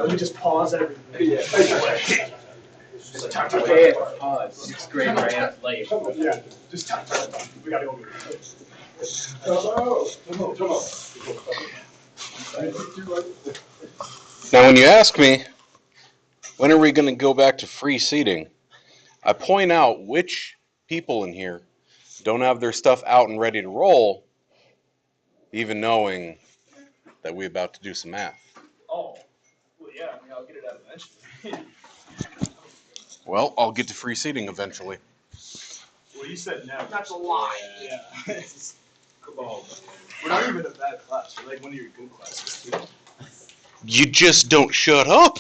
Let me just pause everything. Yeah. Just talk to Okay, it. pause. 6th grade ran late. Yeah, just talk to it. We gotta go over here. Now, when you ask me, when are we going to go back to free seating, I point out which people in here don't have their stuff out and ready to roll, even knowing that we're about to do some math. Oh, well, yeah, I mean, I'll get it out eventually. Well, I'll get to free seating eventually. Well, you said no. That's a lie. Yeah. Come on. We're not even a bad class. We're like one of your good classes, too. You just don't shut up.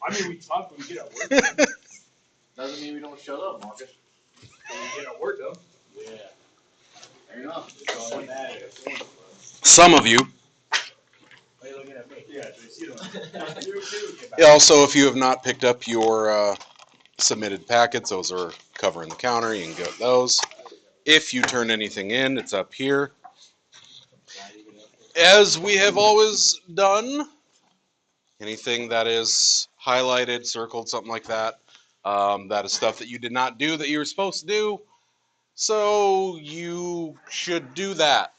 I mean, we talk when we get our work done. Doesn't mean we don't shut up, Marcus. When we get our work done. Yeah. Fair enough. Some of you. Why are you looking at me? Yeah, Trace, you don't. You too. Also, if you have not picked up your submitted packets, those are covering the counter. You can get those. If you turn anything in, it's up here. As we have always done, anything that is highlighted, circled, something like that, that is stuff that you did not do that you were supposed to do. So you should do that.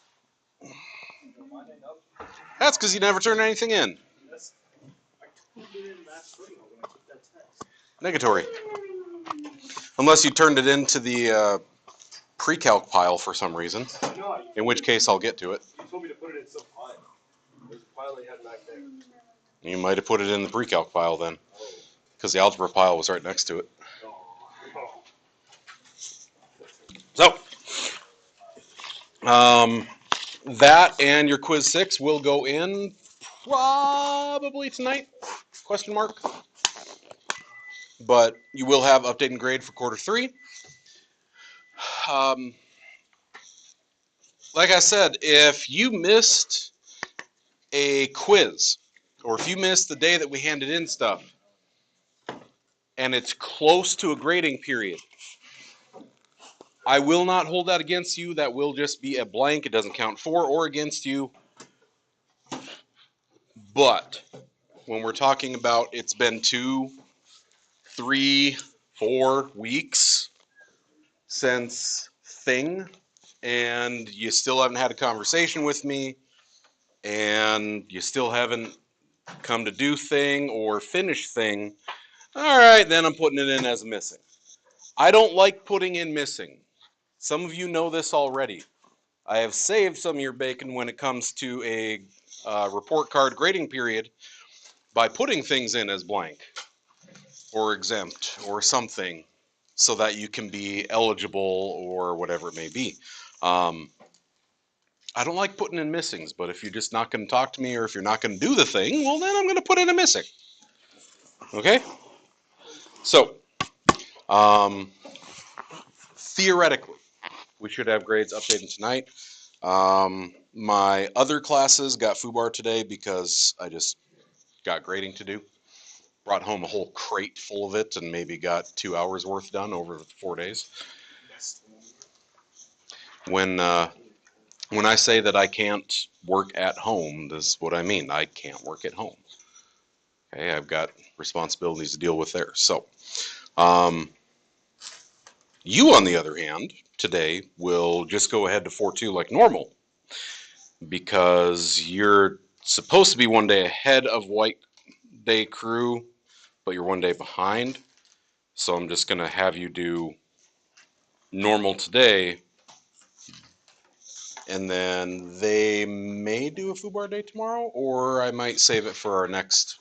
That's because you never turned anything in. Negatory. Unless you turned it into the pre-calc pile for some reason, in which case I'll get to it. You told me to put it in some pile. There's a pile you had back there. You might have put it in the pre-calc pile then, because the algebra pile was right next to it. So, that and your quiz 6 will go in probably tonight, question mark. But you will have update and grade for quarter 3. Like I said, if you missed a quiz, or if you missed the day that we handed in stuff, and it's close to a grading period, I will not hold that against you. That will just be a blank. It doesn't count for or against you. But when we're talking about it's been 2, 3, 4 weeks since thing, and you still haven't had a conversation with me, and you still haven't come to do thing or finish thing, all right, then I'm putting it in as missing. I don't like putting in missing. Some of you know this already. I have saved some of your bacon when it comes to a report card grading period by putting things in as blank or exempt or something so that you can be eligible or whatever it may be. I don't like putting in missings, but if you're just not going to talk to me or if you're not going to do the thing, well, then I'm going to put in a missing. Okay? So, theoretically, we should have grades updated tonight. My other classes got FUBAR today because I just got grading to do. Brought home a whole crate full of it and maybe got 2 hours worth done over 4 days. When I say that I can't work at home, this is what I mean. I can't work at home. Okay, I've got responsibilities to deal with there. So, you, on the other hand, today will just go ahead to 4-2 like normal because you're supposed to be 1 day ahead of White Day Crew, but you're 1 day behind. So I'm just going to have you do normal today, and then they may do a FUBAR day tomorrow, or I might save it for our next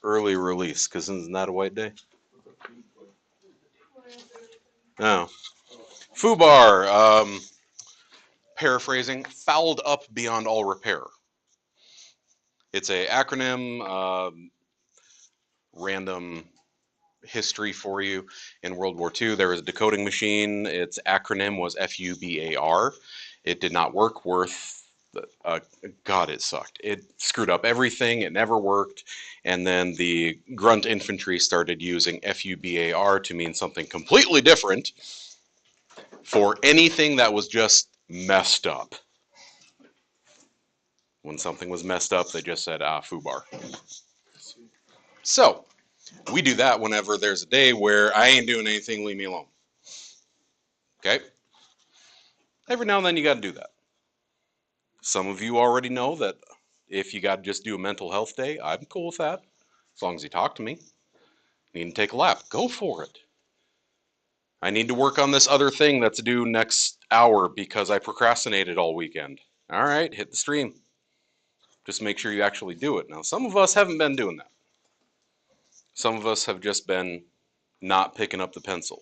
early release, because isn't that a White Day? No. FUBAR, paraphrasing, fouled up beyond all repair. It's a acronym, random history for you. In World War II, there was a decoding machine. Its acronym was FUBAR. It did not work worth, God, it sucked. It screwed up everything. It never worked. And then the grunt infantry started using FUBAR to mean something completely different for anything that was just messed up. When something was messed up, they just said, FUBAR. So we do that whenever there's a day where I ain't doing anything, leave me alone. Okay? Every now and then you got to do that. Some of you already know that if you got to just do a mental health day, I'm cool with that. As long as you talk to me. Need to take a lap. Go for it. I need to work on this other thing that's due next hour because I procrastinated all weekend. All right, hit the stream. Just make sure you actually do it. Now, some of us haven't been doing that. Some of us have just been not picking up the pencil.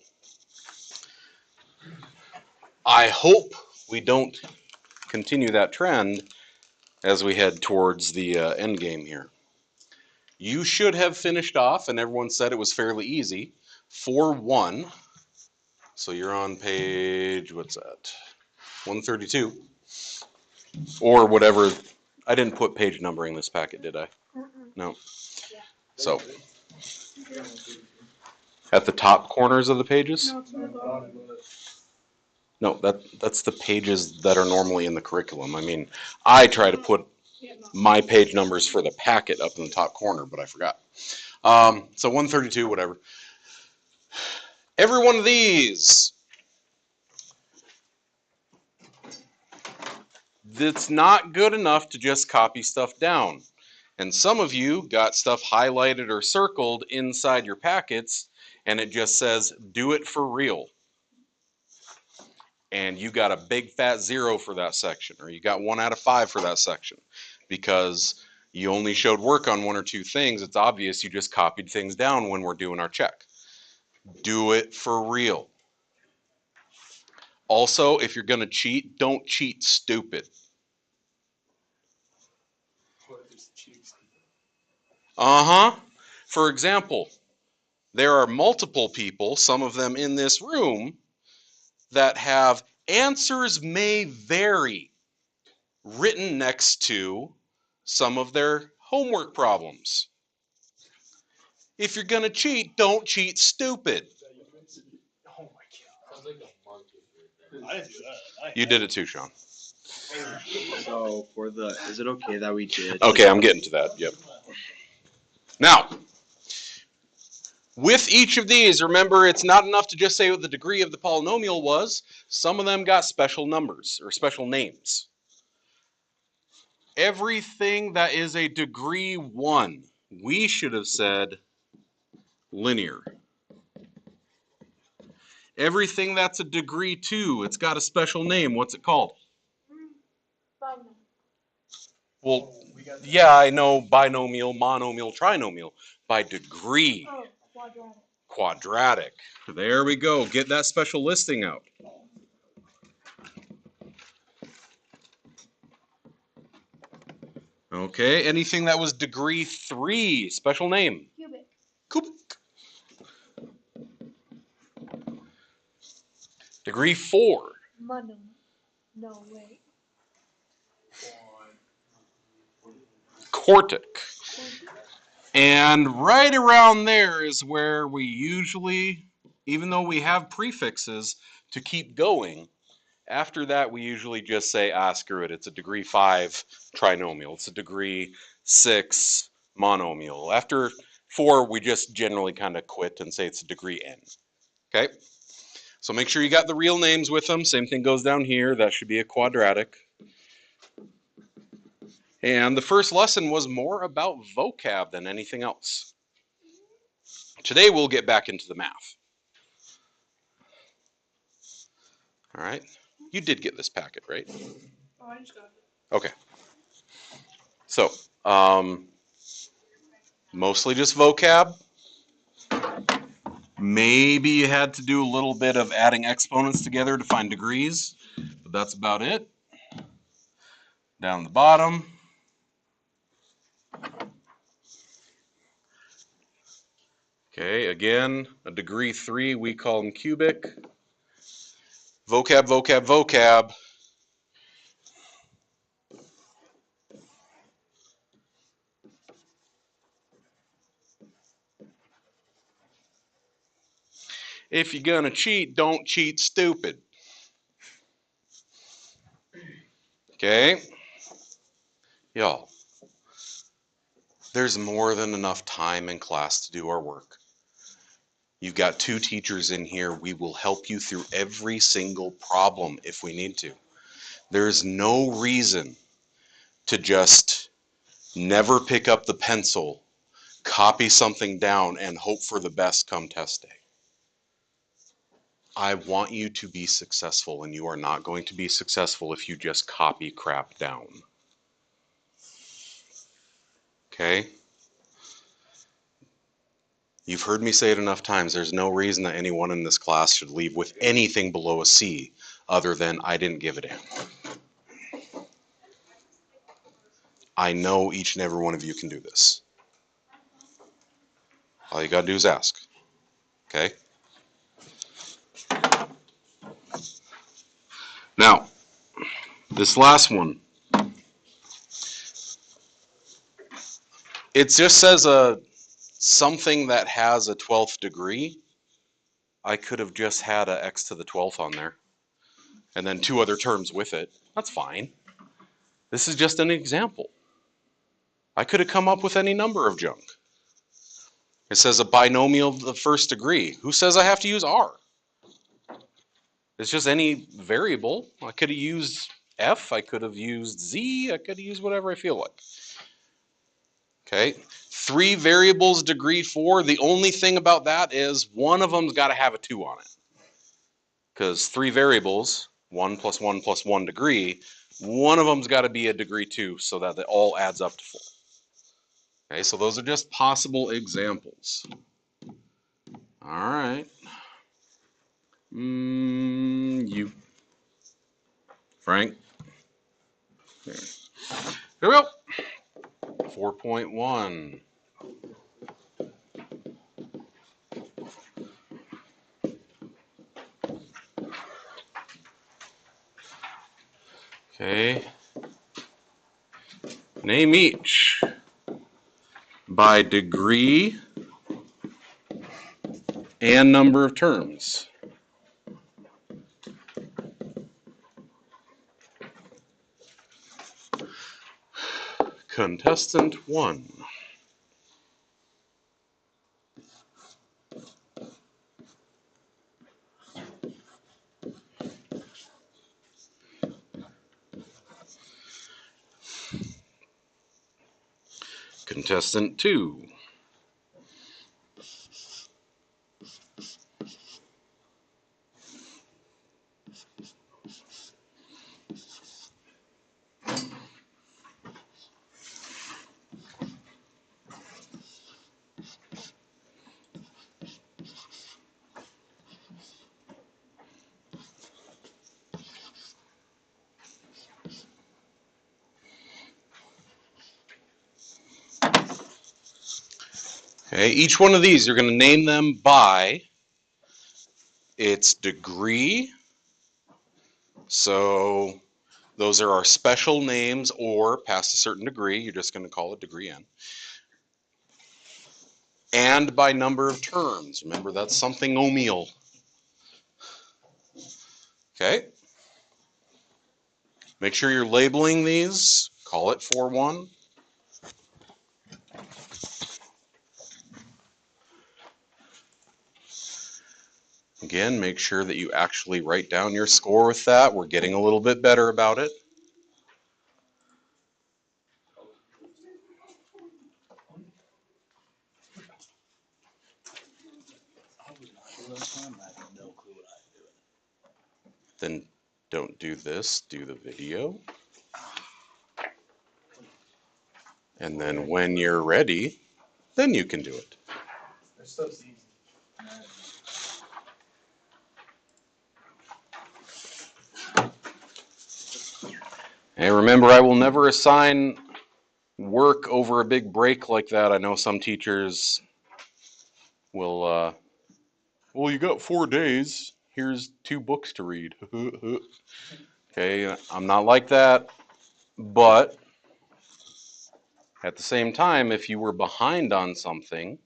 I hope we don't continue that trend as we head towards the end game here. You should have finished off, and everyone said it was fairly easy, 4-1. So you're on page, what's that? 132. Or whatever. I didn't put page number in this packet, did I? No. So, at the top corners of the pages? No, that's the pages that are normally in the curriculum. I mean, I try to put my page numbers for the packet up in the top corner, but I forgot. So 132, whatever. Every one of these, it's not good enough to just copy stuff down. And some of you got stuff highlighted or circled inside your packets, and it just says, do it for real. And you got a big fat 0 for that section, or you got 1 out of 5 for that section. Because you only showed work on 1 or 2 things, it's obvious you just copied things down when we're doing our check. Do it for real. Also, if you're going to cheat, don't cheat stupid. For example, there are multiple people, some of them in this room, that have answers may vary written next to some of their homework problems. If you're going to cheat, don't cheat stupid. Oh my god. I didn't do that. You did it too, Sean. So for the, is it okay that we did? Okay, I'm getting to that. Yep. Now, with each of these, remember it's not enough to just say what the degree of the polynomial was. Some of them got special numbers or special names. Everything that is a degree 1, we should have said linear. Everything that's a degree 2, it's got a special name. What's it called? Well, yeah, I know binomial, monomial, trinomial. By degree. Oh, quadratic. Quadratic. There we go. Get that special listing out. Okay, anything that was degree 3, special name? Cubic. Cubic. Degree 4. Mono. No, wait. Quartic. And right around there is where we usually, even though we have prefixes to keep going, after that we usually just say, screw it, it's a degree 5 trinomial. It's a degree 6 monomial. After 4, we just generally kind of quit and say it's a degree n. Okay? So make sure you got the real names with them. Same thing goes down here. That should be a quadratic. And the first lesson was more about vocab than anything else. Today we'll get back into the math. All right? You did get this packet, right? Oh, I just got it. Okay. So, mostly just vocab. Maybe you had to do a little bit of adding exponents together to find degrees, but that's about it. Down the bottom. Okay, again, a degree 3, we call them cubic. Vocab, vocab, vocab. If you're gonna cheat, don't cheat stupid. Okay? Y'all, There's more than enough time in class to do our work. You've got 2 teachers in here. We will help you through every single problem if we need to. There's no reason to just never pick up the pencil, copy something down, and hope for the best come test day. I want you to be successful, and you are not going to be successful if you just copy crap down. Okay? You've heard me say it enough times. There's no reason that anyone in this class should leave with anything below a C other than I didn't give it in. I know each and every one of you can do this. All you gotta do is ask. Okay? Now, this last one. It just says something that has a 12th degree. I could have just had a x to the 12th on there. And then 2 other terms with it. That's fine. This is just an example. I could have come up with any number of junk. It says a binomial of the 1st degree. Who says I have to use r? It's just any variable. I could have used f, I could have used z, I could have used whatever I feel like. Okay, 3 variables, degree 4. The only thing about that is one of them's got to have a 2 on it. Because 3 variables, 1 plus 1 plus 1 degree, one of them's got to be a degree 2 so that it all adds up to 4. Okay, so those are just possible examples. All right. You. Frank. Here we go. 4.1. Okay. Name each by degree and number of terms. Contestant 1. Contestant 2. Okay, each one of these, you're going to name them by its degree. So those are our special names, or past a certain degree, you're just going to call it degree n. And by number of terms. Remember, that's something omial. Okay. Make sure you're labeling these. Call it 4-1. Again, make sure that you actually write down your score with that. We're getting a little bit better about it. Then don't do this, do the video. And then when you're ready, then you can do it. This stuff's easy. And remember, I will never assign work over a big break like that. I know some teachers will, well, you got 4 days. Here's 2 books to read. Okay, I'm not like that. But at the same time, if you were behind on something,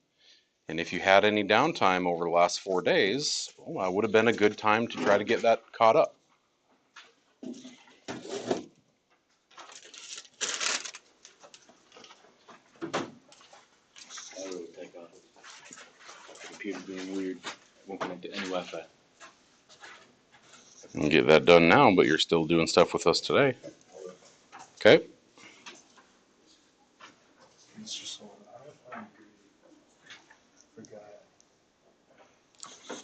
and if you had any downtime over the last 4 days, well, that would have been a good time to try to get that caught up. computer being weird. Won't connect to any Wi-Fi. You can get that done now, but you're still doing stuff with us today. Okay.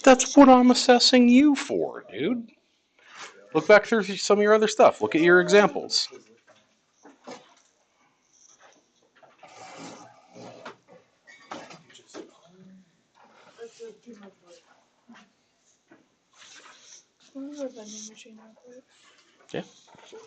That's what I'm assessing you for, dude. Look back through some of your other stuff. Look at your examples. That's too much work. What is our vending machine real quick? Yeah. Thank you.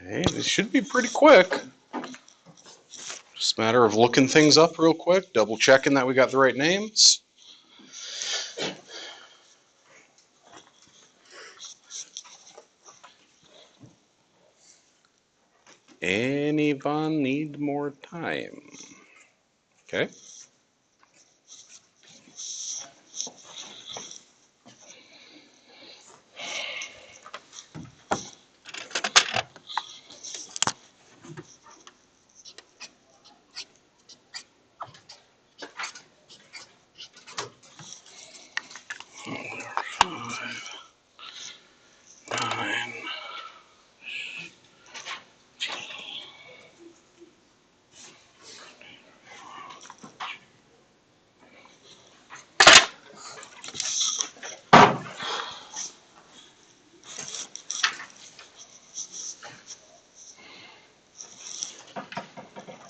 Okay, this should be pretty quick. Just a matter of looking things up real quick, double checking that we got the right names. Anyone need more time? Okay. Nine.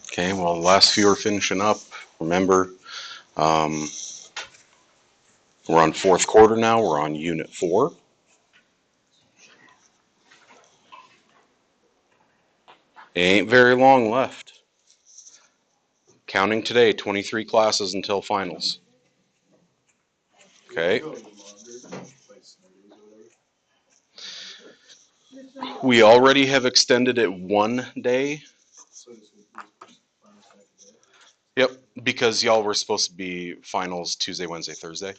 Okay, well, the last few are finishing up. Remember, we're on fourth quarter now. We're on unit 4. Ain't very long left. Counting today, 23 classes until finals. Okay. We already have extended it 1 day. Yep, because y'all were supposed to be finals Tuesday, Wednesday, Thursday.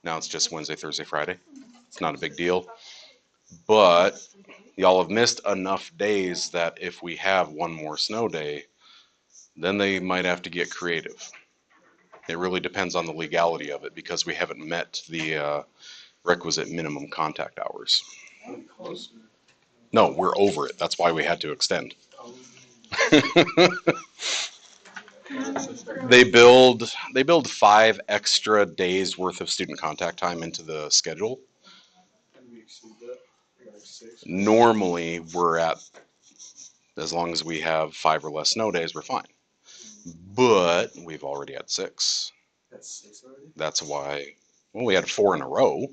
Now it's just Wednesday, Thursday, Friday. It's not a big deal. But y'all have missed enough days that if we have one more snow day, then they might have to get creative. It really depends on the legality of it because we haven't met the requisite minimum contact hours. No, we're over it. That's why we had to extend. They build 5 extra days worth of student contact time into the schedule. Normally, we're at, as long as we have 5 or less snow days, we're fine. But we've already had 6. That's why, well, we had 4 in a row,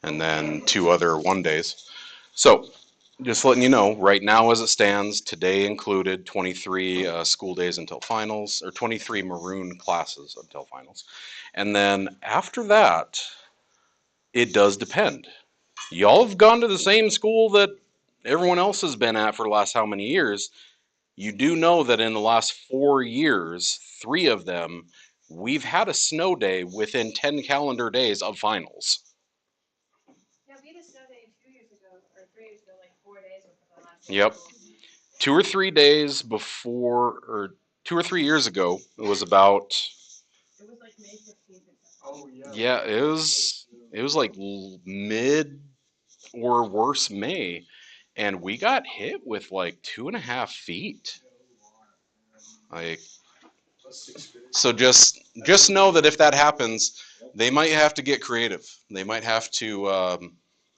and then 2 other 1 days. So, just letting you know, right now as it stands, today included 23 school days until finals, or 23 maroon classes until finals. And then after that, it does depend. Y'all have gone to the same school that everyone else has been at for the last how many years. You do know that in the last 4 years, 3 of them, we've had a snow day within 10 calendar days of finals. Yeah, we had a snow day 2 years ago, or 3 years ago, like 4 days within the last Yep. 2 or 3 days before, or 2 or 3 years ago, it was about. It was like May 15th. Oh yeah. Yeah, it was like mid or worse May, and we got hit with like 2.5 feet. Like, so just know that if that happens, they might have to get creative. They might have to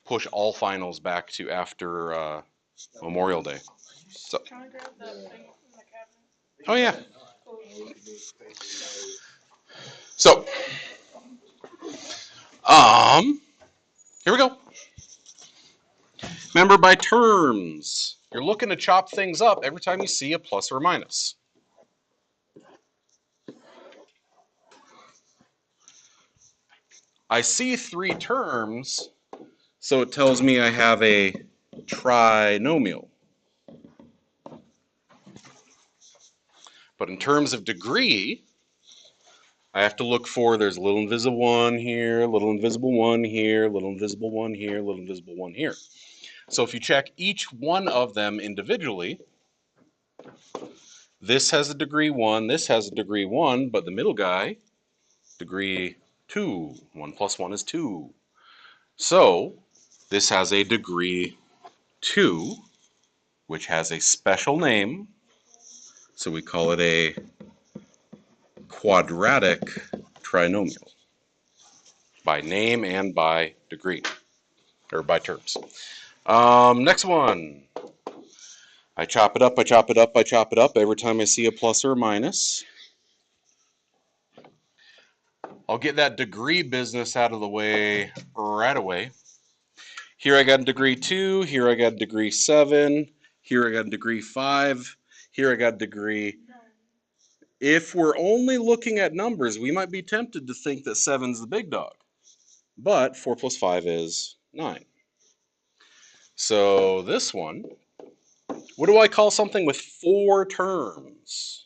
push all finals back to after Memorial Day. So, Trying to grab that thing from the cabinet. oh yeah. Cool. So, here we go. Remember, by terms, you're looking to chop things up every time you see a plus or a minus. I see 3 terms, so it tells me I have a trinomial. But in terms of degree, I have to look for, there's a little invisible one here, a little invisible one here, a little invisible one here, a little invisible one here. So if you check each one of them individually, this has a degree 1, this has a degree 1, but the middle guy, degree 2. 1 plus 1 is 2. So this has a degree 2, which has a special name. So we call it a quadratic trinomial by name and by degree, or by terms. Next one. I chop it up, I chop it up, I chop it up every time I see a plus or a minus. I'll get that degree business out of the way right away. Here I got a degree 2, here I got a degree 7, here I got a degree 5, here I got a degree. If we're only looking at numbers, we might be tempted to think that 7's the big dog. But 4 plus 5 is 9. So this one, what do I call something with 4 terms?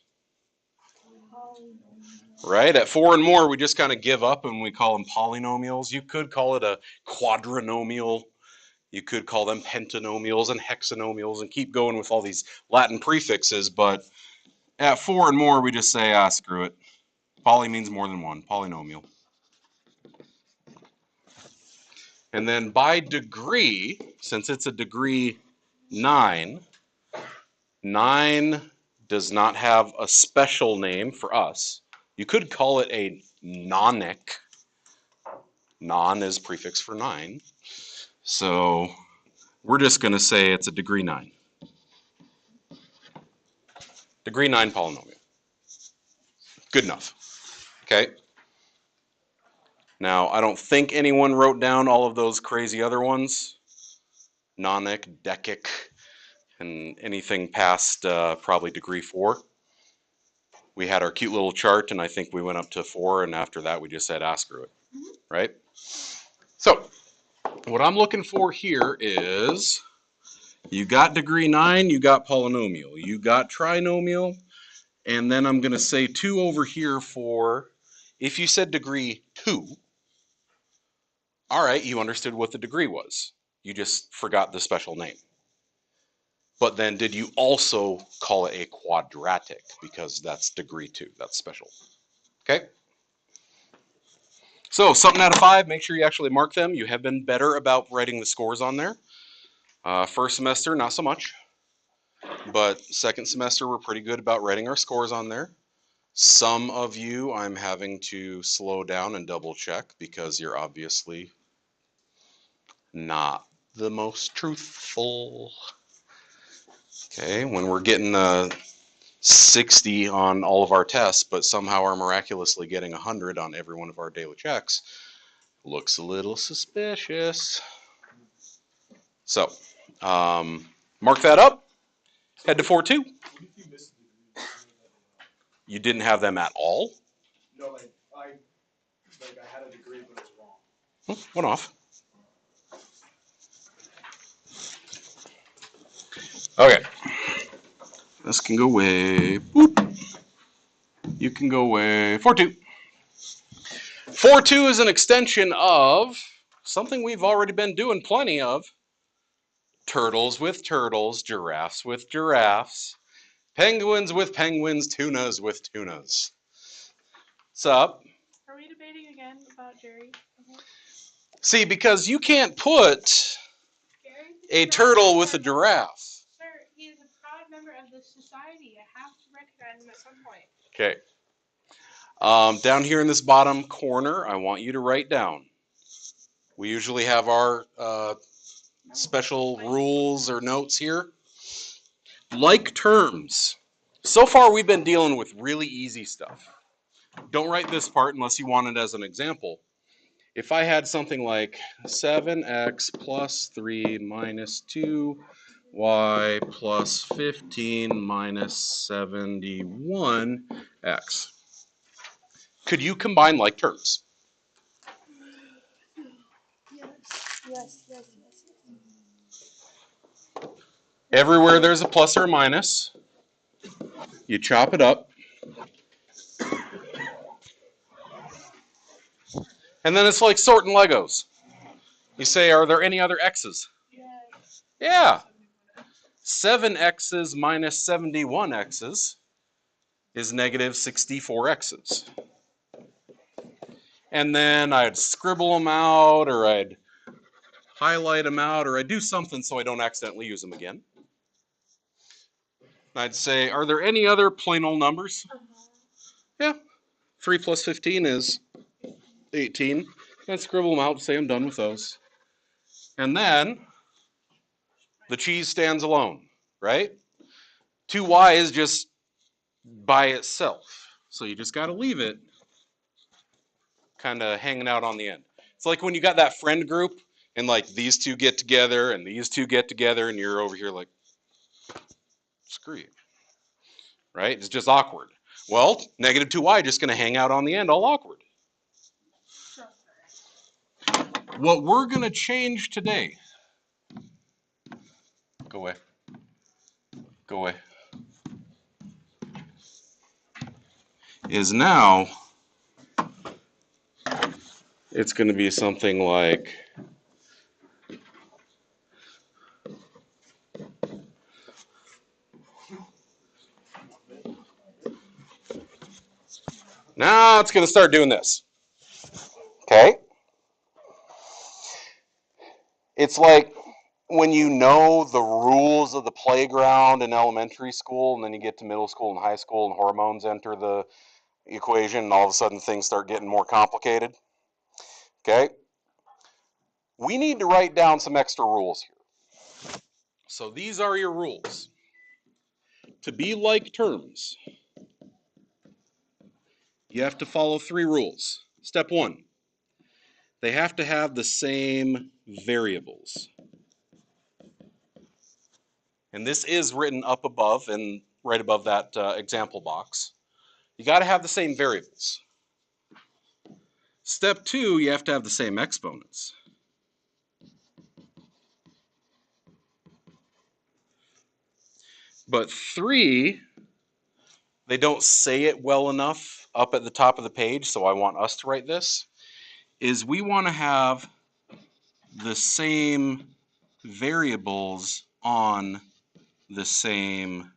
Right? At 4 and more, we just kind of give up and we call them polynomials. You could call it a quadrinomial. You could call them pentanomials and hexanomials and keep going with all these Latin prefixes. But at 4 and more, we just say, screw it. Poly means more than one, polynomial. And then by degree, since it's a degree 9, 9 does not have a special name for us. You could call it a nonic. Non is prefix for 9. So we're just going to say it's a degree 9. Degree 9 polynomial. Good enough. Okay. Now, I don't think anyone wrote down all of those crazy other ones. Nonic, decic, and anything past probably degree 4. We had our cute little chart, and I think we went up to 4, and after that we just said, screw it. Right? So, what I'm looking for here is, you got degree 9, you got polynomial, you got trinomial, and then I'm going to say 2 over here for, if you said degree 2, all right, you understood what the degree was. You just forgot the special name. But then did you also call it a quadratic? Because that's degree 2, that's special. Okay? So something out of 5, make sure you actually mark them. You have been better about writing the scores on there. First semester, not so much. But second semester, we're pretty good about writing our scores on there. Some of you, I'm having to slow down and double check because you're obviously not the most truthful. Okay, when we're getting 60 on all of our tests, but somehow are miraculously getting 100 on every one of our daily checks, looks a little suspicious. So, mark that up. Head to 4-2. You didn't have them at all? No, I had a degree, but it was wrong. Went off. Okay. This can go away. Boop. You can go away. 4-2. 4-2 is an extension of something we've already been doing plenty of. turtles with turtles, giraffes with giraffes, penguins with penguins, tunas with tunas. What's up? Are we debating again about Jerry? Okay. See, because you can't put Jerry's a proud turtle with a member. giraffe. Sir, he is a proud member of this society. I have to recognize him at some point. Okay. Down here in this bottom corner, I want you to write down. We usually have our special rules or notes here. Like terms. So far, we've been dealing with really easy stuff. Don't write this part unless you want it as an example. If I had something like 7x plus 3 minus 2y plus 15 minus 71x, could you combine like terms? Yes. Everywhere there's a plus or a minus, you chop it up. And then it's like sorting Legos. You say, are there any other x's? Yes. Yeah. 7x's minus 71x's is negative 64x's. And then I'd scribble them out, or I'd highlight them out, or I'd do something so I don't accidentally use them again. I'd say, are there any other plain old numbers? Yeah. 3 plus 15 is 18. I'd scribble them out, say I'm done with those. And then the cheese stands alone, right? 2y is just by itself. So you just got to leave it kind of hanging out on the end. It's like when you got that friend group and like these two get together and these two get together and you're over here like, screw you, right? It's just awkward. Well, negative 2y just going to hang out on the end all awkward. What we're going to change today, go away, is now it's going to be something like now it's going to start doing this. Okay? It's like when you know the rules of the playground in elementary school, and then you get to middle school and high school, and hormones enter the equation, and all of a sudden things start getting more complicated. Okay? We need to write down some extra rules here. So these are your rules. To be like terms, you have to follow 3 rules. Step 1, they have to have the same variables. And this is written up above and right above that example box. You got to have the same variables. Step 2, you have to have the same exponents. But 3, they don't say it well enough up at the top of the page, so I want us to write this, is we want to have the same variables on the same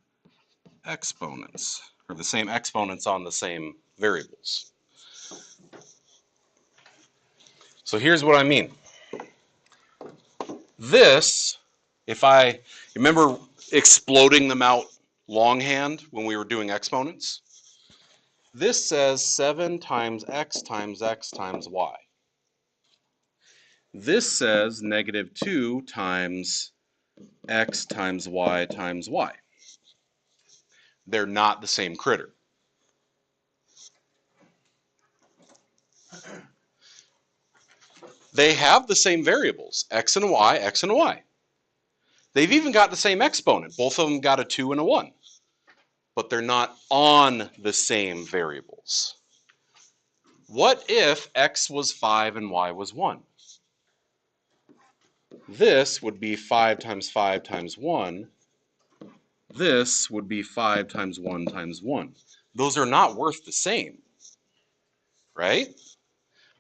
exponents, or the same exponents on the same variables. So here's what I mean. This, if I remember exploding them out longhand when we were doing exponents, this says 7 times x times x times y. This says negative 2 times x times y times y. They're not the same critter. They have the same variables, x and y, x and y. They've even got the same exponent. Both of them got a 2 and a 1. But they're not on the same variables. What if x was 5 and y was 1? This would be 5 times 5 times 1. This would be 5 times 1 times 1. Those are not worth the same, right?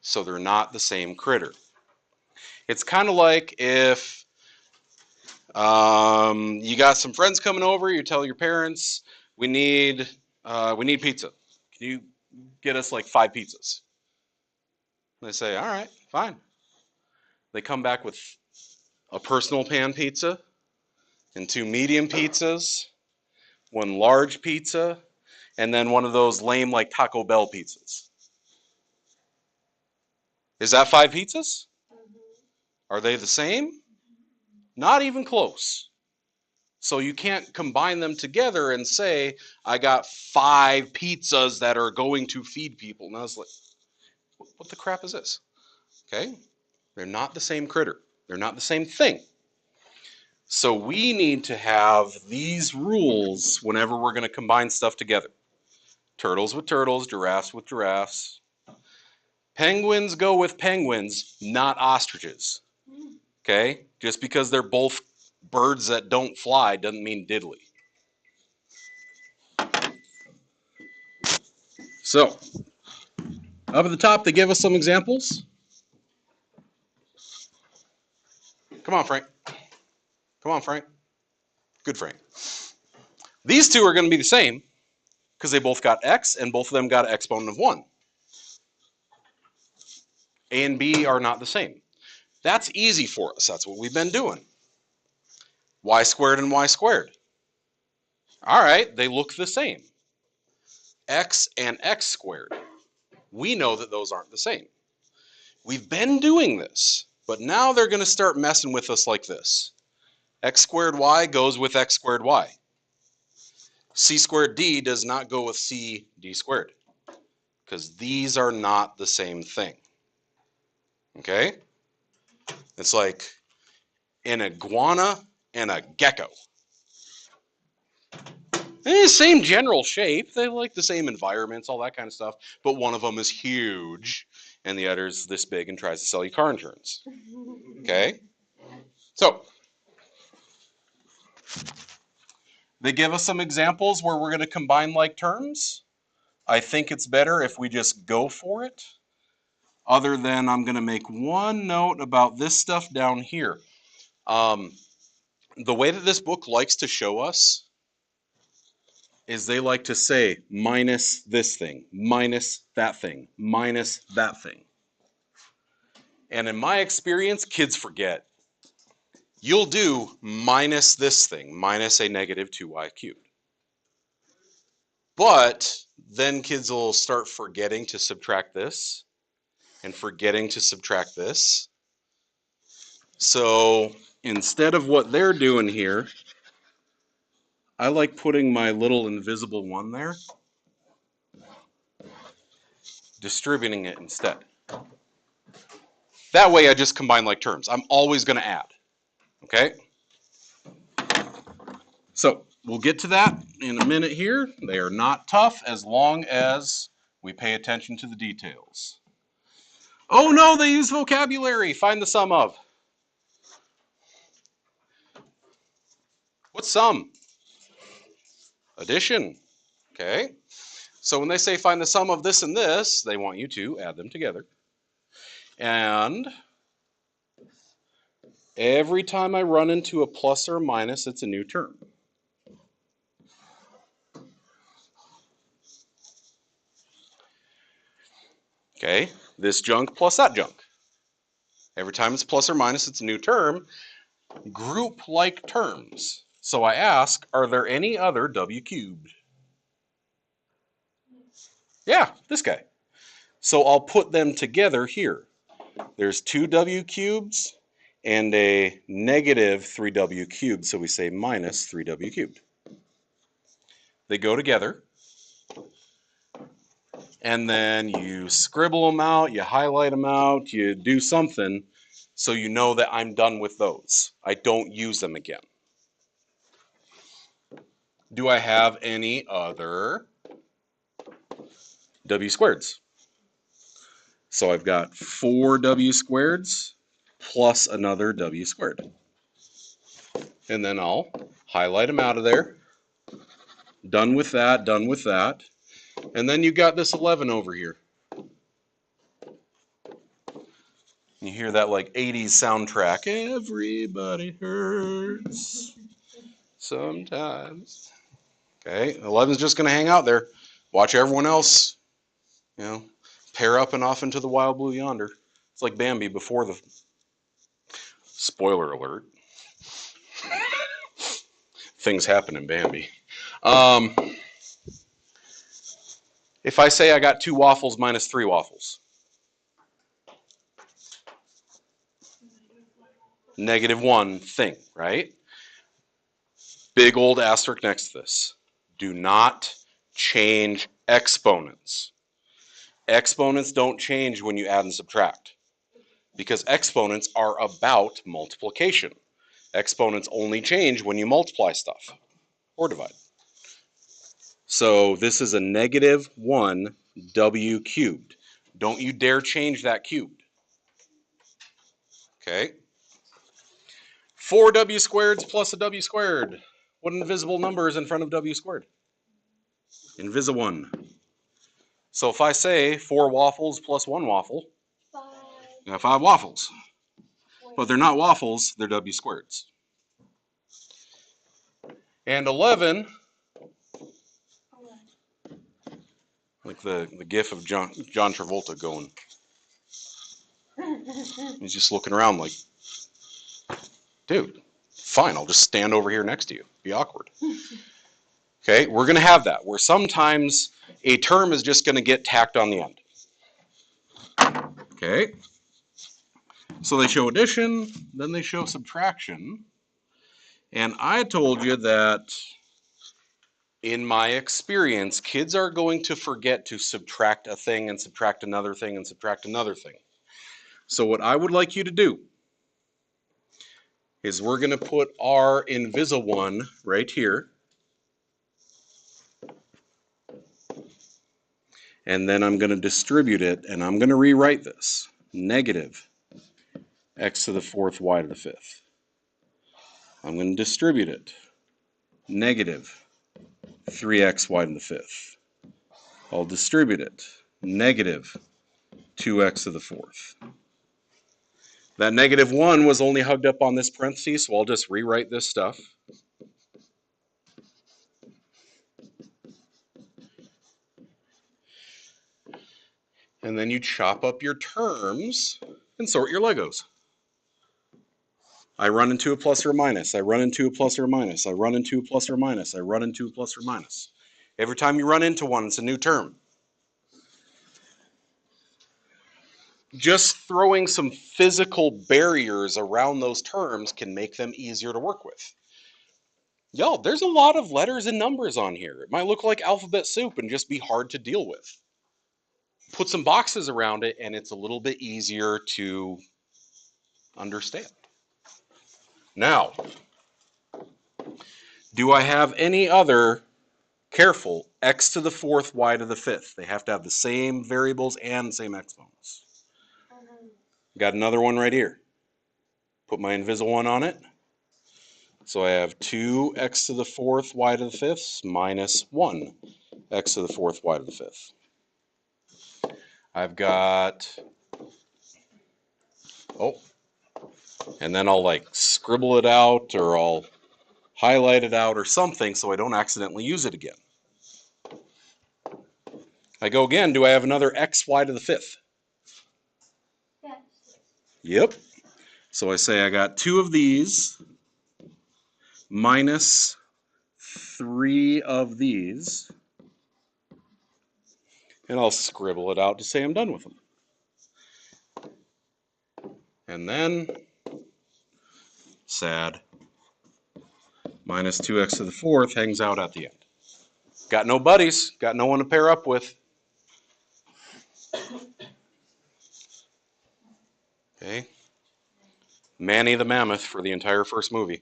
So they're not the same critter. It's kind of like if You got some friends coming over. You tell your parents, we need pizza. Can you get us like 5 pizzas? And they say, all right, fine. They come back with a personal pan pizza and 2 medium pizzas, 1 large pizza, and then one of those lame like Taco Bell pizzas. Is that 5 pizzas? Are they the same? Not even close. So you can't combine them together and say, I got 5 pizzas that are going to feed people. And I was like, what the crap is this? Okay? They're not the same critter. They're not the same thing. So we need to have these rules whenever we're going to combine stuff together. Turtles with turtles, giraffes with giraffes. Penguins go with penguins, not ostriches. Okay? Just because they're both birds that don't fly doesn't mean diddly. So, up at the top, they give us some examples. Come on, Frank. Come on, Frank. Good Frank. These two are going to be the same because they both got x and both of them got an exponent of 1. A and B are not the same. That's easy for us. That's what we've been doing. Y squared and y squared. All right, they look the same. X and x squared. We know that those aren't the same. We've been doing this, but now they're going to start messing with us like this. X squared y goes with x squared y. C squared d does not go with c d squared because these are not the same thing. Okay? It's like an iguana and a gecko. Same general shape. They like the same environments, all that kind of stuff. But one of them is huge, and the other's this big and tries to sell you car insurance. Okay? So, they give us some examples where we're going to combine like terms. I think it's better if we just go for it. Other than I'm going to make one note about this stuff down here. The way that this book likes to show us is they like to say minus this thing, minus that thing, minus that thing. And in my experience, kids forget. You'll do minus this thing, minus a negative 2y cubed. But then kids will start forgetting to subtract this and forgetting to subtract this. So instead of what they're doing here, I like putting my little invisible one there, distributing it instead. That way I just combine like terms. I'm always going to add. Okay? So we'll get to that in a minute here. They are not tough as long as we pay attention to the details. Oh no, they use vocabulary. Find the sum of. What's sum? Addition. Okay? So when they say find the sum of this and this, they want you to add them together. And every time I run into a plus or a minus, it's a new term. Okay? This junk plus that junk. Every time it's plus or minus, it's a new term. Group like terms. So I ask, are there any other w cubed? Yeah, this guy. So I'll put them together here. There's 2 w cubes and a negative 3w cubed, so we say minus 3w cubed. They go together, and then you scribble them out, you highlight them out, you do something so you know that I'm done with those. I don't use them again. Do I have any other w squareds? So I've got 4 w squareds plus another w squared. And then I'll highlight them out of there. Done with that, done with that. And then you got this 11 over here. You hear that like 80s soundtrack. Everybody hurts sometimes. Okay, 11's just going to hang out there. Watch everyone else, pair up and off into the wild blue yonder. It's like Bambi before the spoiler alert. Things happen in Bambi. If I say I got 2 waffles minus 3 waffles, -1 thing, right? Big old asterisk next to this. Do not change exponents. Exponents don't change when you add and subtract because exponents are about multiplication. Exponents only change when you multiply stuff or divide. So this is a -1 w cubed. Don't you dare change that cubed. Okay. 4w squareds plus a w squared. What invisible number is in front of w squared? Invisi1. So if I say 4 waffles plus 1 waffle, I have 5 waffles. But they're not waffles, they're w squareds. And 11, like the gif of John Travolta going. He's just looking around like, dude, fine, I'll just stand over here next to you. Be awkward. Okay, we're going to have that, where sometimes a term is just going to get tacked on the end. Okay, so they show addition, then they show subtraction. And I told you that in my experience, kids are going to forget to subtract a thing and subtract another thing and subtract another thing. So what I would like you to do is we're going to put our Invisi1 right here. And then I'm going to distribute it, and I'm going to rewrite this. -x to the 4th y to the 5th. I'm going to distribute it. -3xy to the 5th. I'll distribute it. -2x to the 4th. That -1 was only hugged up on this parenthesis, so I'll just rewrite this stuff. And then you chop up your terms and sort your Legos. I run into a plus or a minus. I run into a plus or a minus. I run into a plus or a minus. I run into a plus or a minus. Every time you run into one, it's a new term. Just throwing some physical barriers around those terms can make them easier to work with. Y'all, there's a lot of letters and numbers on here. It might look like alphabet soup and just be hard to deal with. Put some boxes around it and it's a little bit easier to understand. Now, do I have any other, careful, x to the 4th, y to the 5th? They have to have the same variables and the same exponents. Got another one right here. Put my Invisi1 on it. So I have 2x to the 4th, y to the 5th minus 1x to the 4th, y to the 5th. I've got, and then I'll like scribble it out or I'll highlight it out or something so I don't accidentally use it again. I go again, do I have another xy to the 5th? Yes. Yep. So I say I got 2 of these minus 3 of these. And I'll scribble it out to say I'm done with them. And then, sad, minus 2x to the 4th hangs out at the end. Got no buddies, got no one to pair up with. Okay. Manny the Mammoth for the entire first movie.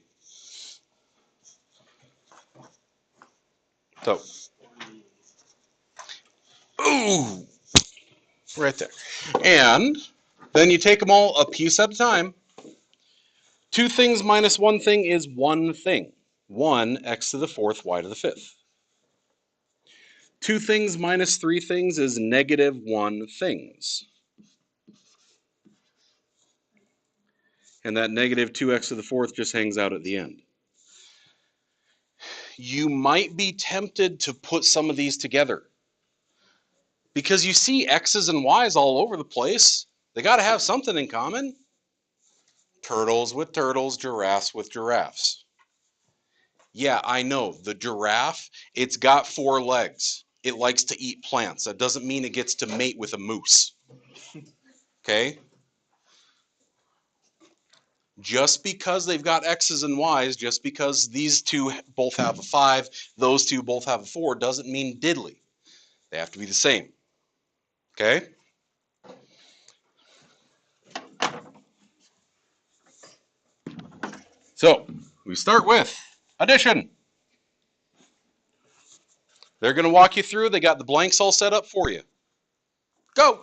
So, ooh, right there. And then you take them all a piece at a time. 2 things minus 1 thing is 1 thing. 1x to the 4th, y to the 5th. 2 things minus 3 things is -1 things. and that negative 2x to the fourth just hangs out at the end. You might be tempted to put some of these together because you see x's and y's all over the place. They got to have something in common. Turtles with turtles, giraffes with giraffes. Yeah, I know, the giraffe, it's got 4 legs. It likes to eat plants. That doesn't mean it gets to mate with a moose. Okay? Just because they've got X's and Y's, just because these two both have a 5, those two both have a 4, doesn't mean diddly. They have to be the same. Okay? So, we start with addition. They're going to walk you through. They got the blanks all set up for you. Go!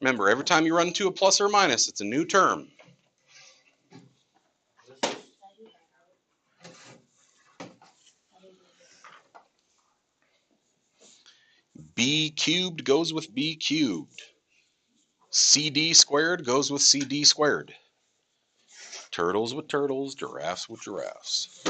Remember, every time you run into a plus or a minus, it's a new term. B cubed goes with B cubed. CD squared goes with CD squared. Turtles with turtles, giraffes with giraffes.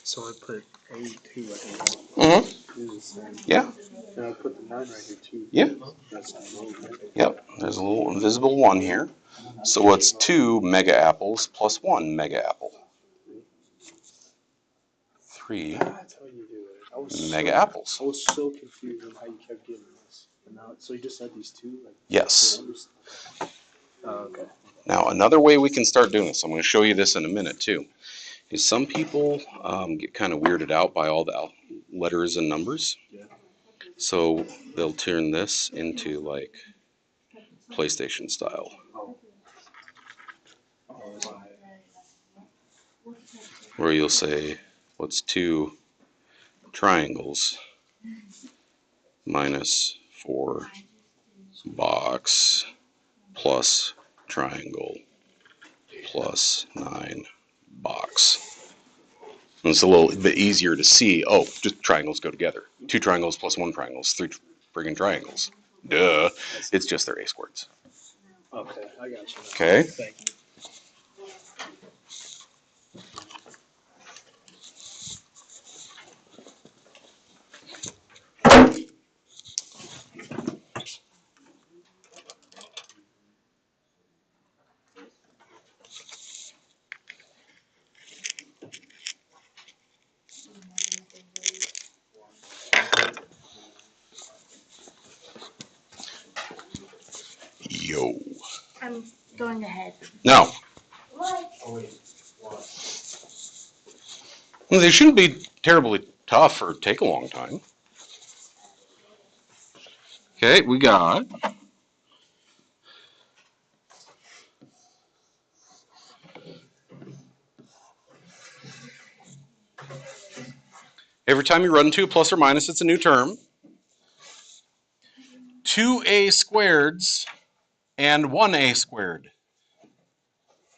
So I put A2 right here. Mm-hmm. This is the same. Yeah. And I put the 9 right here too. Yeah. That's not low, right? Yep. There's a little invisible 1 here. So what's 2 mega apples plus 1 mega apple? 3 That's how you do it. I was mega apples. I was so confused on how you kept getting this. And now, so you just had these two? Like, Yes. oh, okay. Now another way we can start doing this, I'm going to show you this in a minute too, is some people get kind of weirded out by all the letters and numbers. Yeah. So they'll turn this into like PlayStation style. Where you'll say, what's 2 triangles minus 4 box plus triangle plus 9 box. And it's a little bit easier to see. Oh, just triangles go together. 2 triangles plus 1 triangle is 3 friggin' triangles. Duh. It's just their A squareds. Okay, I got you. Okay. Thank you. Yo. I'm going ahead. No. What? Well, they shouldn't be terribly tough or take a long time. Okay, we got every time you run into a plus or minus, it's a new term. 2a squareds and 1a squared.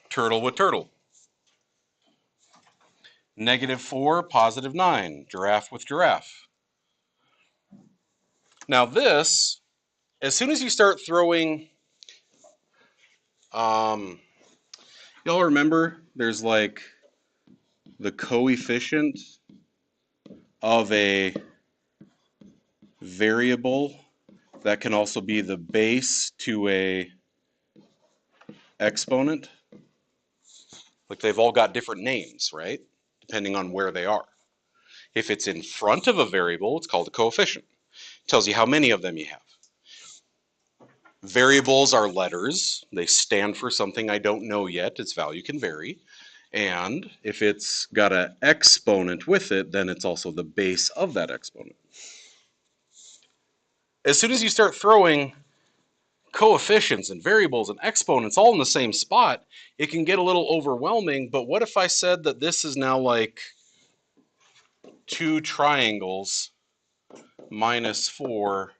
Turtle with turtle. -4, +9. Giraffe with giraffe. Now this, as soon as you start throwing, y'all remember there's like the coefficient of a variable that can also be the base to a exponent. Like they've all got different names, right? Depending on where they are. If it's in front of a variable, it's called a coefficient. It tells you how many of them you have. Variables are letters. They stand for something I don't know yet. Its value can vary. And if it's got an exponent with it, then it's also the base of that exponent. As soon as you start throwing coefficients and variables and exponents all in the same spot, it can get a little overwhelming. But what if I said that this is now like 2 triangles -4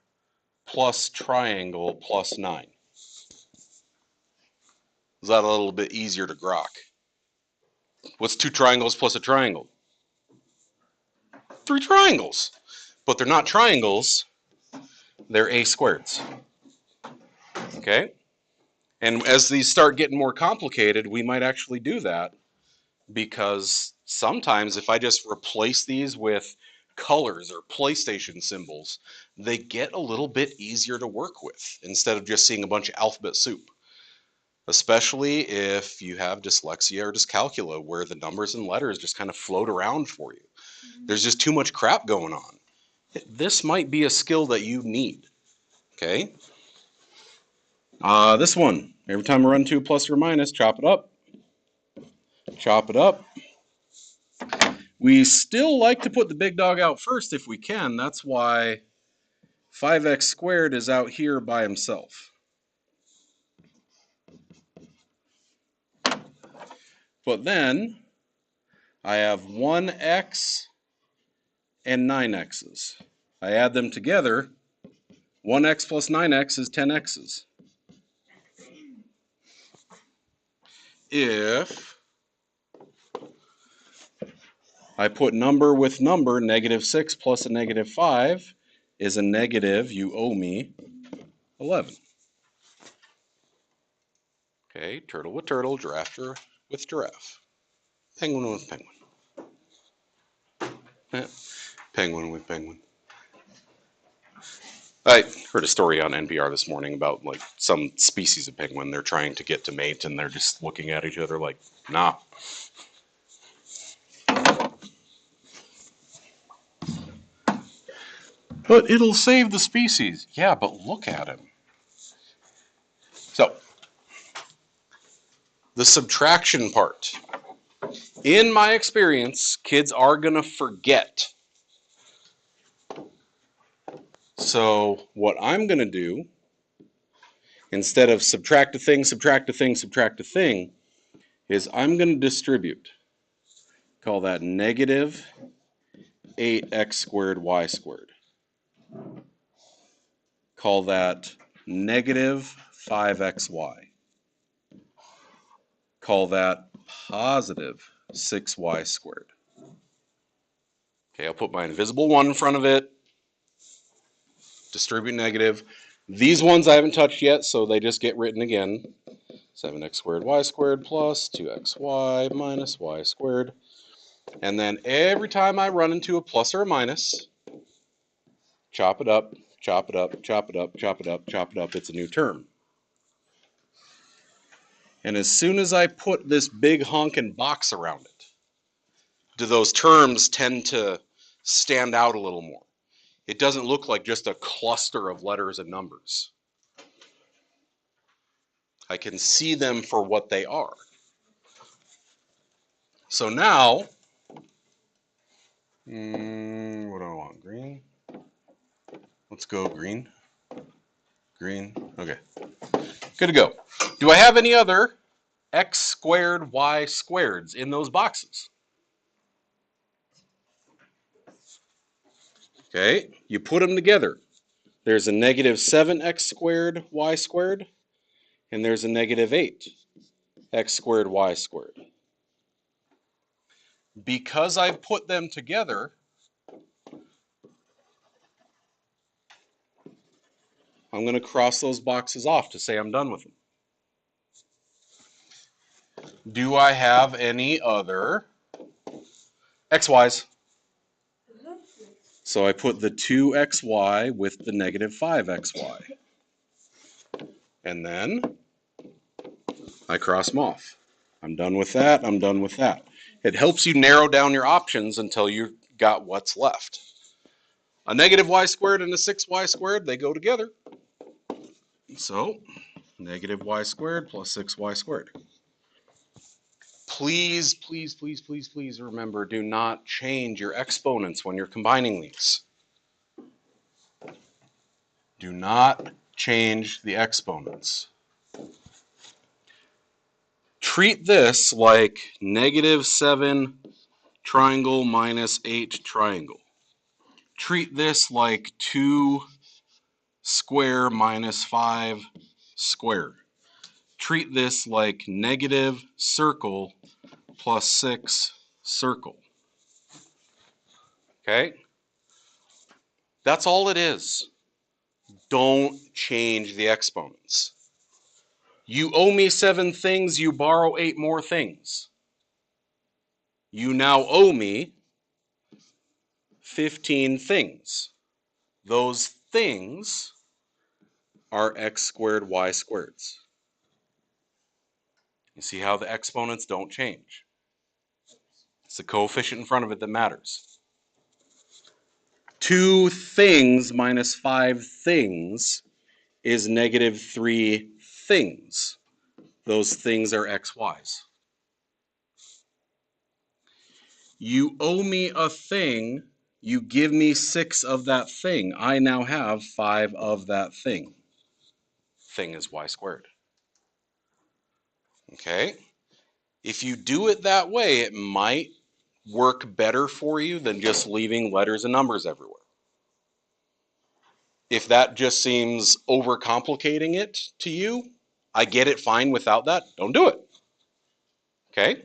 plus triangle plus 9? Is that a little bit easier to grok? What's 2 triangles plus a triangle? 3 triangles. But they're not triangles, they're a squareds. Okay? And as these start getting more complicated, we might actually do that, because sometimes if I just replace these with colors or PlayStation symbols, they get a little bit easier to work with instead of just seeing a bunch of alphabet soup. Especially if you have dyslexia or dyscalculia, where the numbers and letters just kind of float around for you. There's just too much crap going on. This might be a skill that you need. Okay? This one, every time I run 2 plus or minus, chop it up. Chop it up. We still like to put the big dog out first if we can. That's why 5x squared is out here by himself. But then I have 1x and 9x's. I add them together. 1x plus 9x is 10x's. If I put number with number, -6 plus a -5 is a negative, you owe me 11. Okay, turtle with turtle, giraffe with giraffe. Penguin with penguin. Penguin with penguin. I heard a story on NPR this morning about like some species of penguin. They're trying to get to mate and they're just looking at each other like, nah. But it'll save the species. Yeah, but look at him. So, the subtraction part. In my experience, kids are going to forget. So, what I'm going to do, instead of subtract a thing, subtract a thing, subtract a thing, is I'm going to distribute. Call that negative 8x squared y squared. Call that negative 5xy. Call that positive 6y squared. Okay, I'll put my invisible 1 in front of it. Distribute negative. These ones I haven't touched yet, so they just get written again. 7x squared y squared plus 2xy minus y squared. And then every time I run into a plus or a minus, chop it up, chop it up, chop it up, chop it up, chop it up. It's a new term. And as soon as I put this big honking box around it, do those terms tend to stand out a little more. It doesn't look like just a cluster of letters and numbers. I can see them for what they are. So now, what do I want? Green? Let's go green. Green. Okay. Good to go. Do I have any other x squared y squareds in those boxes? Okay, you put them together. There's a negative 7x squared y squared, and there's a negative 8x squared y squared. Because I've put them together, I'm going to cross those boxes off to say I'm done with them. Do I have any other xy's? So I put the 2xy with the negative 5xy. And then I cross them off. I'm done with that. I'm done with that. It helps you narrow down your options until you've got what's left. A negative y squared and a 6y squared, they go together. So, negative y squared plus 6y squared. Please, please, please, please, please remember, do not change your exponents when you're combining these. Do not change the exponents. Treat this like negative 7 triangle minus 8 triangle. Treat this like 2 square minus 5 square. treat this like negative circle plus 6 circle. Okay? That's all it is. Don't change the exponents. You owe me 7 things, you borrow 8 more things. You now owe me 15 things. Those things are x squared, y squareds. You see how the exponents don't change. It's the coefficient in front of it that matters. 2 things minus 5 things is negative 3 things. Those things are x, y's. You owe me a thing, you give me 6 of that thing. I now have 5 of that thing. Thing is y squared. Okay? If you do it that way, it might work better for you than just leaving letters and numbers everywhere. If that just seems overcomplicating it to you, I get it fine without that. Don't do it. Okay?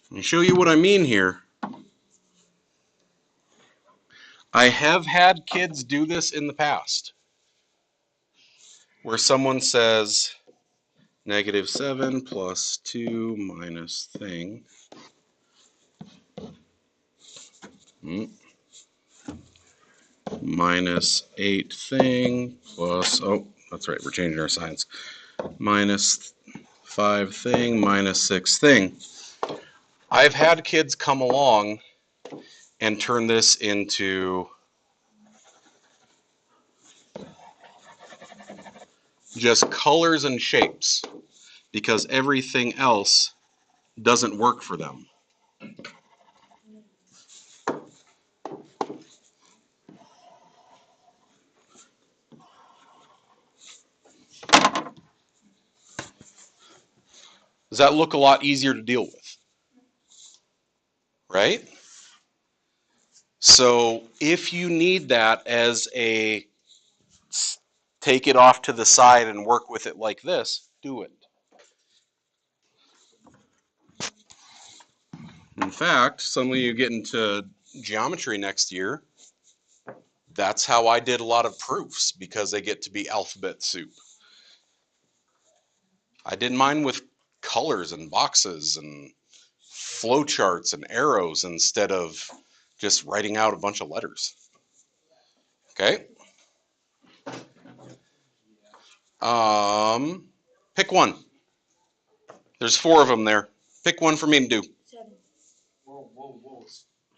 Let me show you what I mean here. I have had kids do this in the past, where someone says negative 7 plus 2 minus thing. Minus 8 thing plus, oh, that's right, we're changing our signs. Minus 5 thing minus 6 thing. I've had kids come along and turn this into just colors and shapes because everything else doesn't work for them. Does that look a lot easier to deal with? Right? So if you need that as a take it off to the side and work with it like this, do it. In fact, some of you get into geometry next year, that's how I did a lot of proofs because they get to be alphabet soup. I did mine with colors and boxes and flowcharts and arrows instead of just writing out a bunch of letters. Okay? Pick one. There's 4 of them there. Pick one for me to do. 7. Whoa.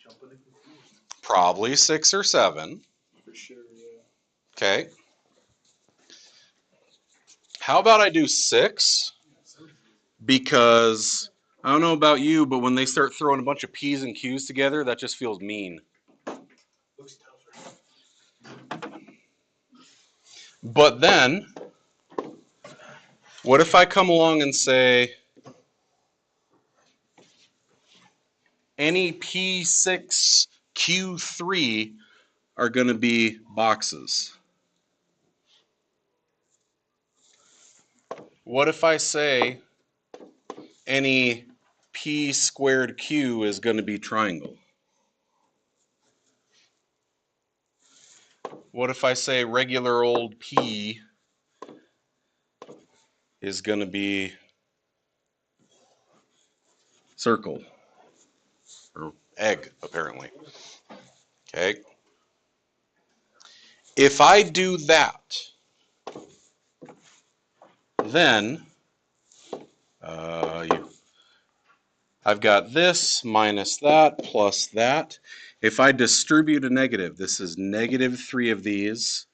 Jumping in confusion. Probably 6 or 7. For sure, yeah. Okay. How about I do 6? Because I don't know about you, but when they start throwing a bunch of P's and Q's together, that just feels mean. Looks tougher. But then, what if I come along and say, any P6, Q3 are going to be boxes? What if I say any P squared Q is going to be triangle? What if I say regular old P is going to be circle? Or egg, apparently. Okay. If I do that, then I've got this minus that plus that. If I distribute a negative, this is negative 3 of these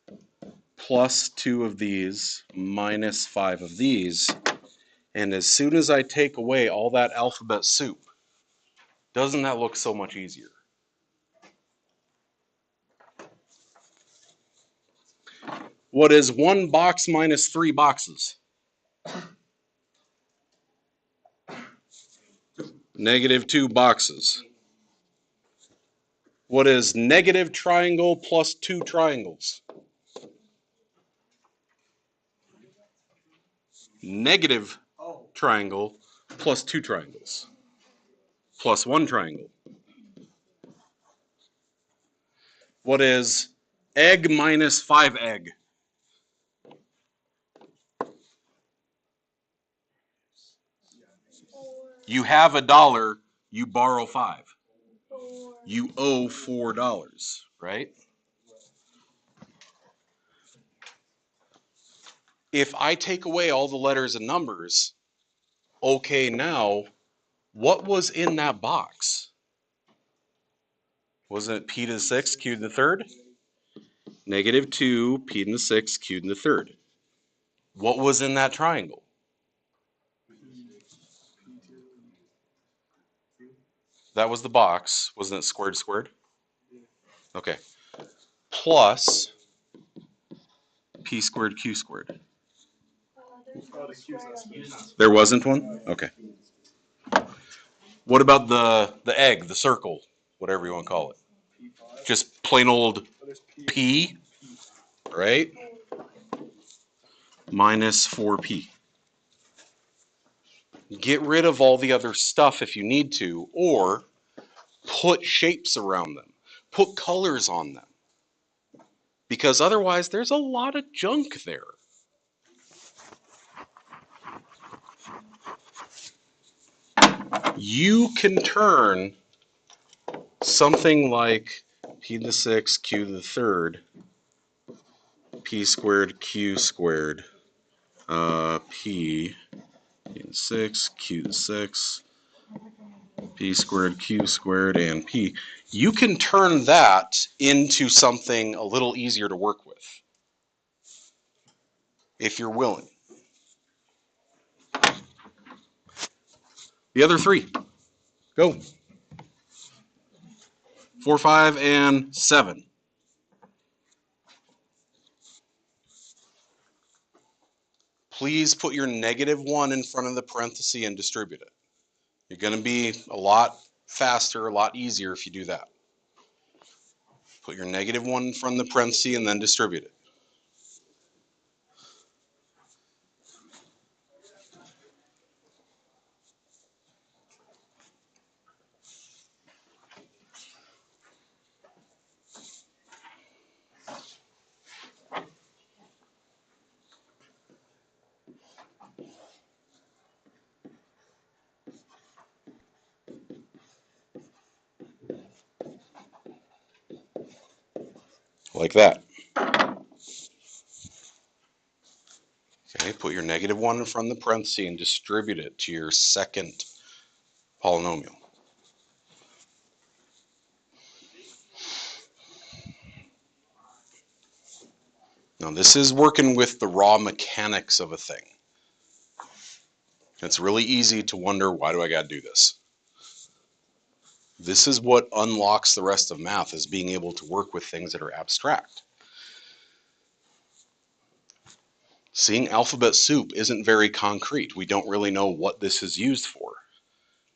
plus 2 of these minus 5 of these. And as soon as I take away all that alphabet soup, doesn't that look so much easier? What is 1 box minus 3 boxes? Negative 2 boxes. What is negative triangle plus 2 triangles? Negative Oh. triangle plus 2 triangles plus 1 triangle. What is egg minus 5 egg? You have $1, you borrow 5. You owe $4, right? If I take away all the letters and numbers, okay, now, what was in that box? Wasn't it p to the 6th, q to the 3rd? Negative 2, p to the 6th, q to the 3rd. What was in that triangle? That was the box. Wasn't it squared squared? Okay. Plus p squared q squared. There wasn't one? Okay. What about the egg, the circle, whatever you want to call it? Just plain old p, right? Minus 4p. Get rid of all the other stuff if you need to, or put shapes around them. Put colors on them. Because otherwise, there's a lot of junk there. You can turn something like p to the 6th, q to the 3rd, p squared, q squared, p to the 6th, q to the 6th, p squared, q squared, and p. You can turn that into something a little easier to work with, if you're willing. The other 3. Go. 4, 5, and 7. Please put your -1 in front of the parenthesis and distribute it. You're going to be a lot faster, a lot easier if you do that. Put your -1 in front of the parenthesis and then distribute it. Like that. Okay, put your -1 in front of the parenthesis and distribute it to your second polynomial. Now this is working with the raw mechanics of a thing. It's really easy to wonder, why do I got to do this? This is what unlocks the rest of math, is being able to work with things that are abstract. Seeing alphabet soup isn't very concrete. We don't really know what this is used for.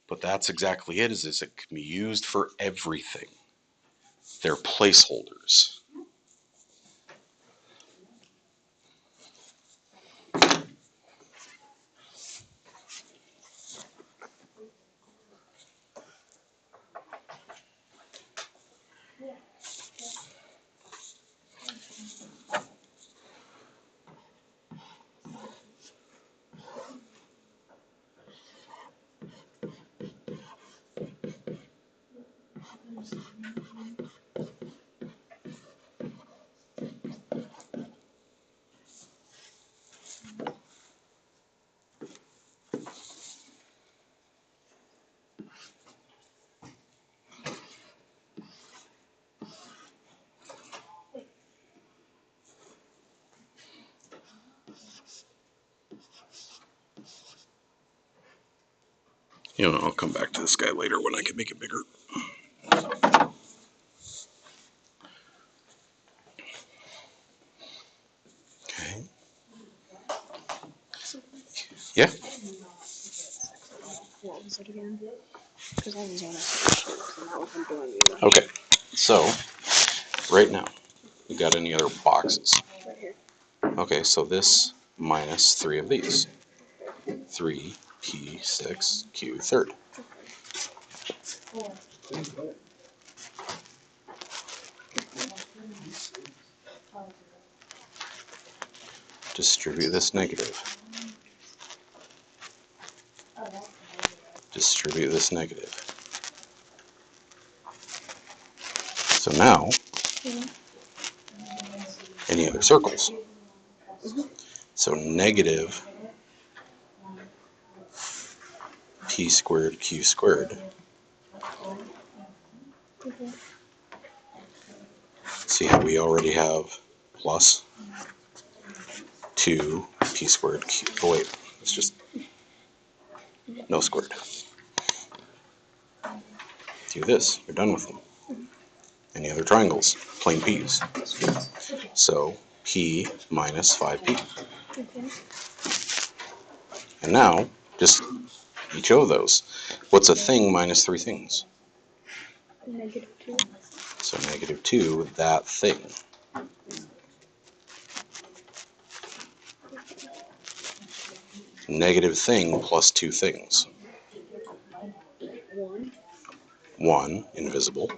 But that's exactly it, is it can be used for everything. They're placeholders. You know, I'll come back to this guy later when I can make it bigger. Okay. Yeah? What was it again? Because I was on a sheet, and that was doing you. Okay. So, right now, we got any other boxes? Right here. Okay, so this minus 3 of these. 3p 6q third. Distribute this negative. Distribute this negative. So now, any other circles? So negative p squared q squared. See how we already have plus 2p squared q. Oh wait, it's just no squared. Do this, you're done with them. Any other triangles? Plain p's. So p minus 5p. And now, just each of those. What's a thing minus 3 things? -2. So negative 2, that thing. Negative thing plus 2 things. 1. 1, invisible.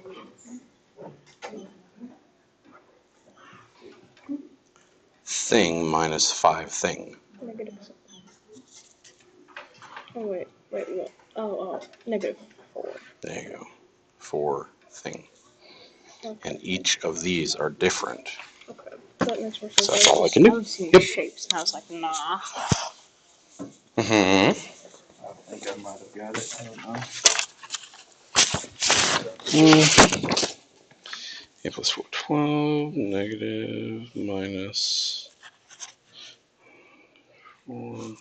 Thing minus 5 thing. -6. Oh wait, what? Oh, -4. There you go. 4 thing. Okay. And each of these are different. Okay. That makes more sense. So that's all I can do. I was seeing Yep. shapes, and I was like, nah. Mm-hmm. I think I might have got it. I don't know. A plus 4, 12, negative, minus 4.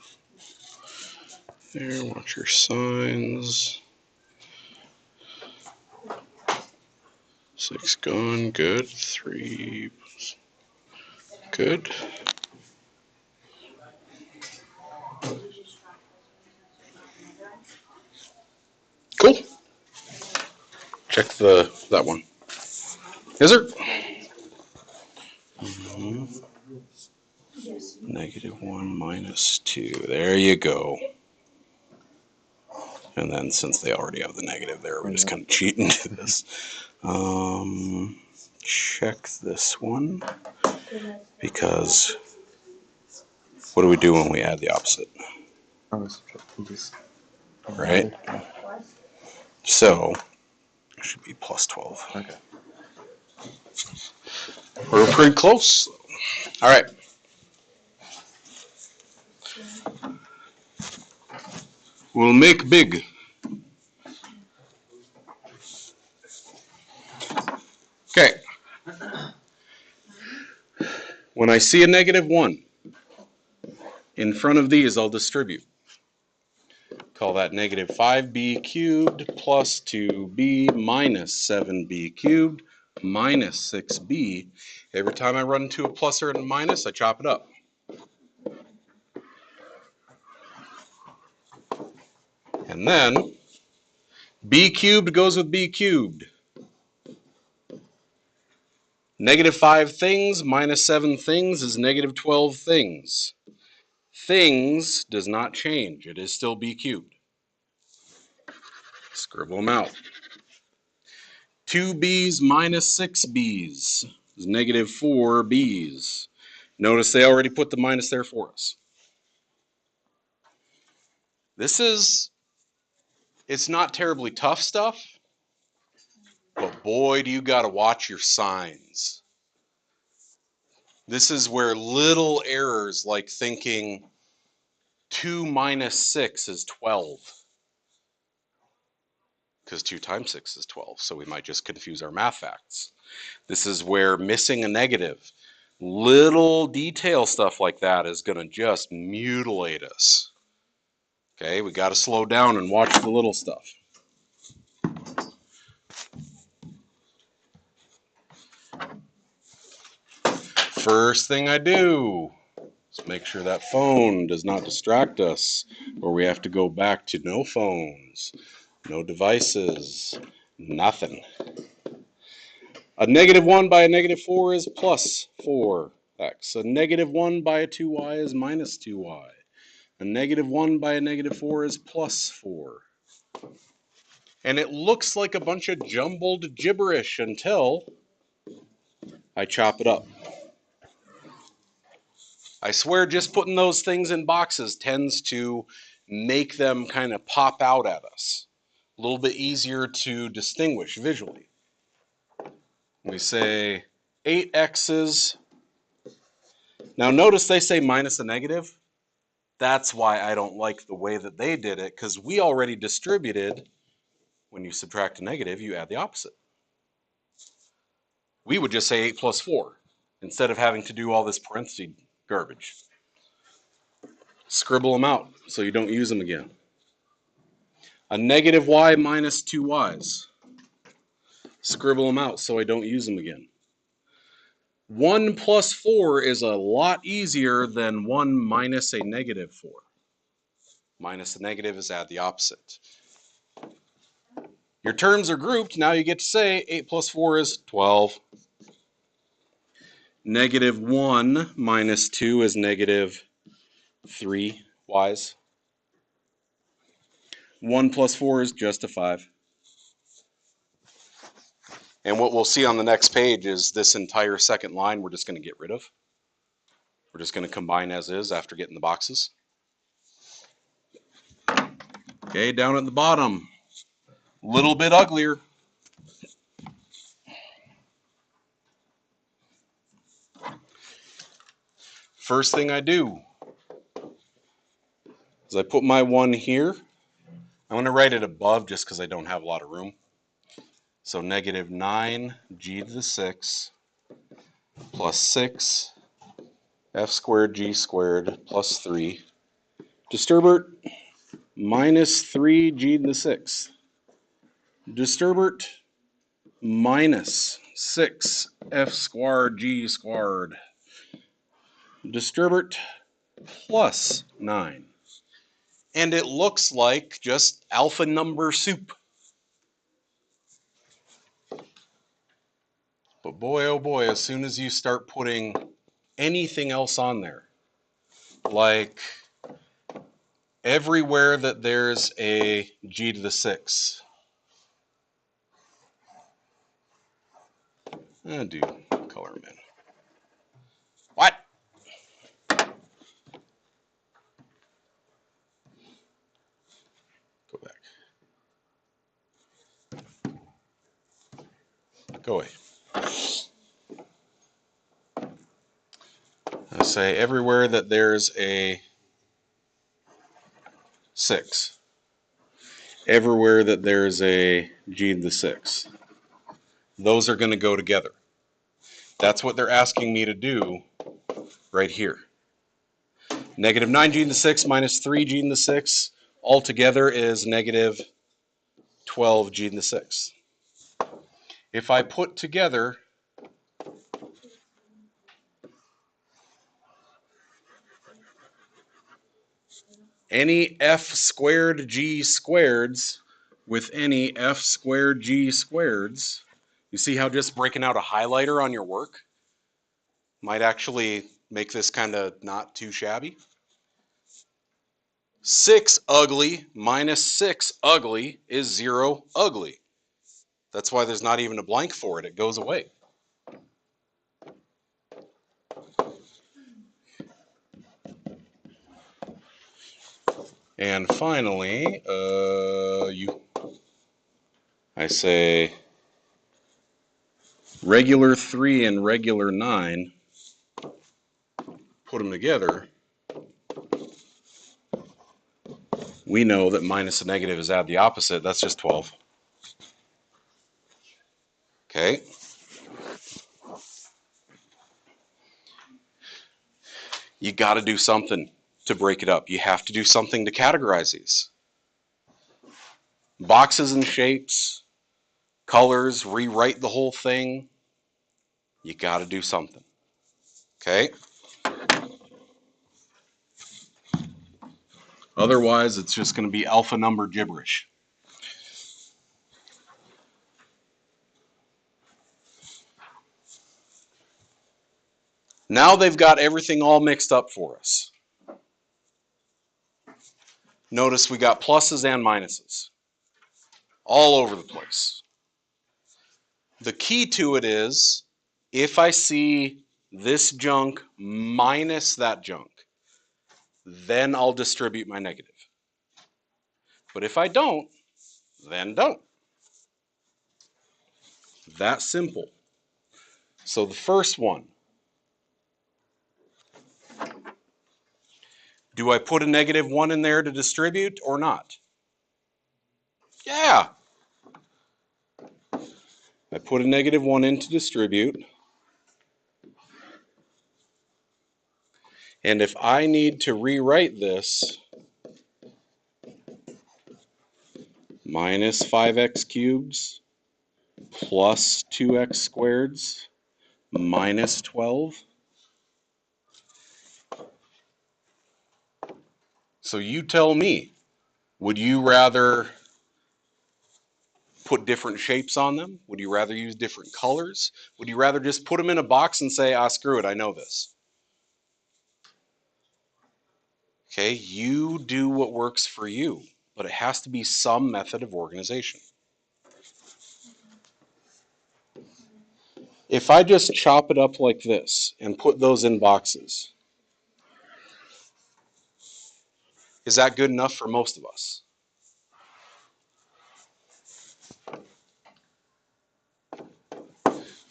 There, watch your signs. 6 gone, good. 3, good. Cool. Check that one. Is there? -1 minus 2. There you go. And then since they already have the negative there, we just kind of cheat and do this. Check this one. Because what do we do when we add the opposite? Right? So it should be plus 12. Okay. We're pretty close. All right. We'll make big. Okay. When I see a -1 in front of these, I'll distribute. Call that -5b cubed plus 2b minus 7b cubed minus 6b. Every time I run into a plus or a minus, I chop it up. And then b cubed goes with b cubed. -5 things minus 7 things is -12 things. Things does not change. It is still b cubed. Scribble them out. 2b's minus 6b's is -4b's. Notice they already put the minus there for us. It's not terribly tough stuff, but boy, do you got to watch your signs. This is where little errors like thinking 2 minus 6 is 12. Because 2 times 6 is 12, so we might just confuse our math facts. This is where missing a negative, little detail stuff like that is going to just mutilate us. Okay, we got to slow down and watch the little stuff. First thing I do is make sure that phone does not distract us, or we have to go back to no phones, no devices, nothing. A negative 1 by a negative 4 is plus 4x. A negative 1 by a 2y is minus 2y. A negative 1 by a negative 4 is plus 4. And it looks like a bunch of jumbled gibberish until I chop it up. I swear just putting those things in boxes tends to make them kind of pop out at us. A little bit easier to distinguish visually. We say 8x's. Now notice they say minus a negative. That's why I don't like the way that they did it, because we already distributed, when you subtract a negative, you add the opposite. We would just say 8 plus 4, instead of having to do all this parenthesis garbage. Scribble them out so you don't use them again. A negative y minus 2y's. Scribble them out so I don't use them again. 1 plus 4 is a lot easier than 1 minus a negative 4. Minus the negative is add the opposite. Your terms are grouped. Now you get to say 8 plus 4 is 12. Negative 1 minus 2 is negative 3y's. 1 plus 4 is just a 5. And what we'll see on the next page is this entire second line we're just going to get rid of. We're just going to combine as is after getting the boxes. Okay, down at the bottom, a little bit uglier. First thing I do is I put my 1 here. I'm going to write it above just because I don't have a lot of room. So negative 9 g to the 6 plus 6 f squared g squared plus 3. Disturbert minus 3 g to the 6. Disturbert minus 6 f squared g squared. Disturbert plus 9. And it looks like just alpha number soup. But boy, oh boy, as soon as you start putting anything else on there, like everywhere that there's a g to the 6, do color them in. What? Go back. Go away. I say everywhere that there's a 6. Everywhere that there's a g to the 6. Those are going to go together. That's what they're asking me to do right here. Negative 9 g to the 6 minus 3 g to the 6 altogether is negative 12 g to the 6. If I put together any f squared g squareds with any f squared g squareds, you see how just breaking out a highlighter on your work might actually make this kind of not too shabby? 6 ugly minus 6 ugly is 0 ugly. That's why there's not even a blank for it. It goes away. And finally, I say regular 3 and regular 9, put them together, we know that minus a negative is add the opposite. That's just 12. Okay. You got to do something to break it up. You have to do something to categorize these. Boxes and shapes, colors, rewrite the whole thing. You got to do something. Okay? Otherwise, it's just going to be alpha number gibberish. Now they've got everything all mixed up for us. Notice we got pluses and minuses all over the place. The key to it is if I see this junk minus that junk, then I'll distribute my negative. But if I don't, then don't. That simple. So the first one, do I put a -1 in there to distribute or not? Yeah. I put a -1 in to distribute. And if I need to rewrite this, minus 5x cubed plus 2x squared minus 12. So you tell me, would you rather put different shapes on them? Would you rather use different colors? Would you rather just put them in a box and say, screw it, I know this? Okay, you do what works for you, but it has to be some method of organization. If I just chop it up like this and put those in boxes, is that good enough for most of us?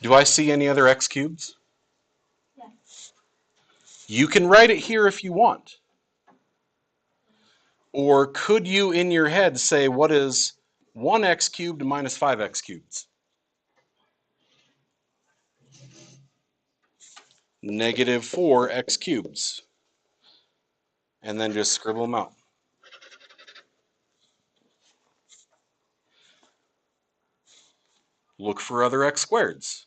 Do I see any other x cubes? Yeah. You can write it here if you want. Or could you in your head say, what is 1x cubed minus 5x cubed? -4x cubed. And then just scribble them out. Look for other x squareds.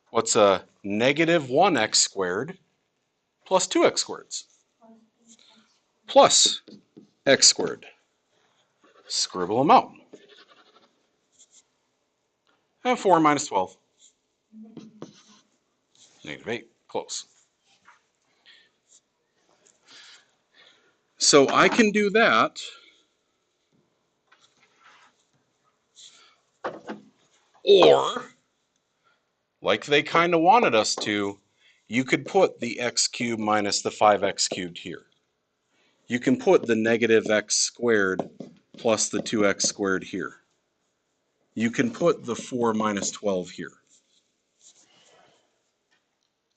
What's a -1x squared plus 2x squareds? Plus x squared. Scribble them out. And 4 minus 12. -8. Close. So I can do that. Or, like they kind of wanted us to, you could put the x cubed minus the 5x cubed here. You can put the -x squared plus the 2x squared here. You can put the 4 minus 12 here.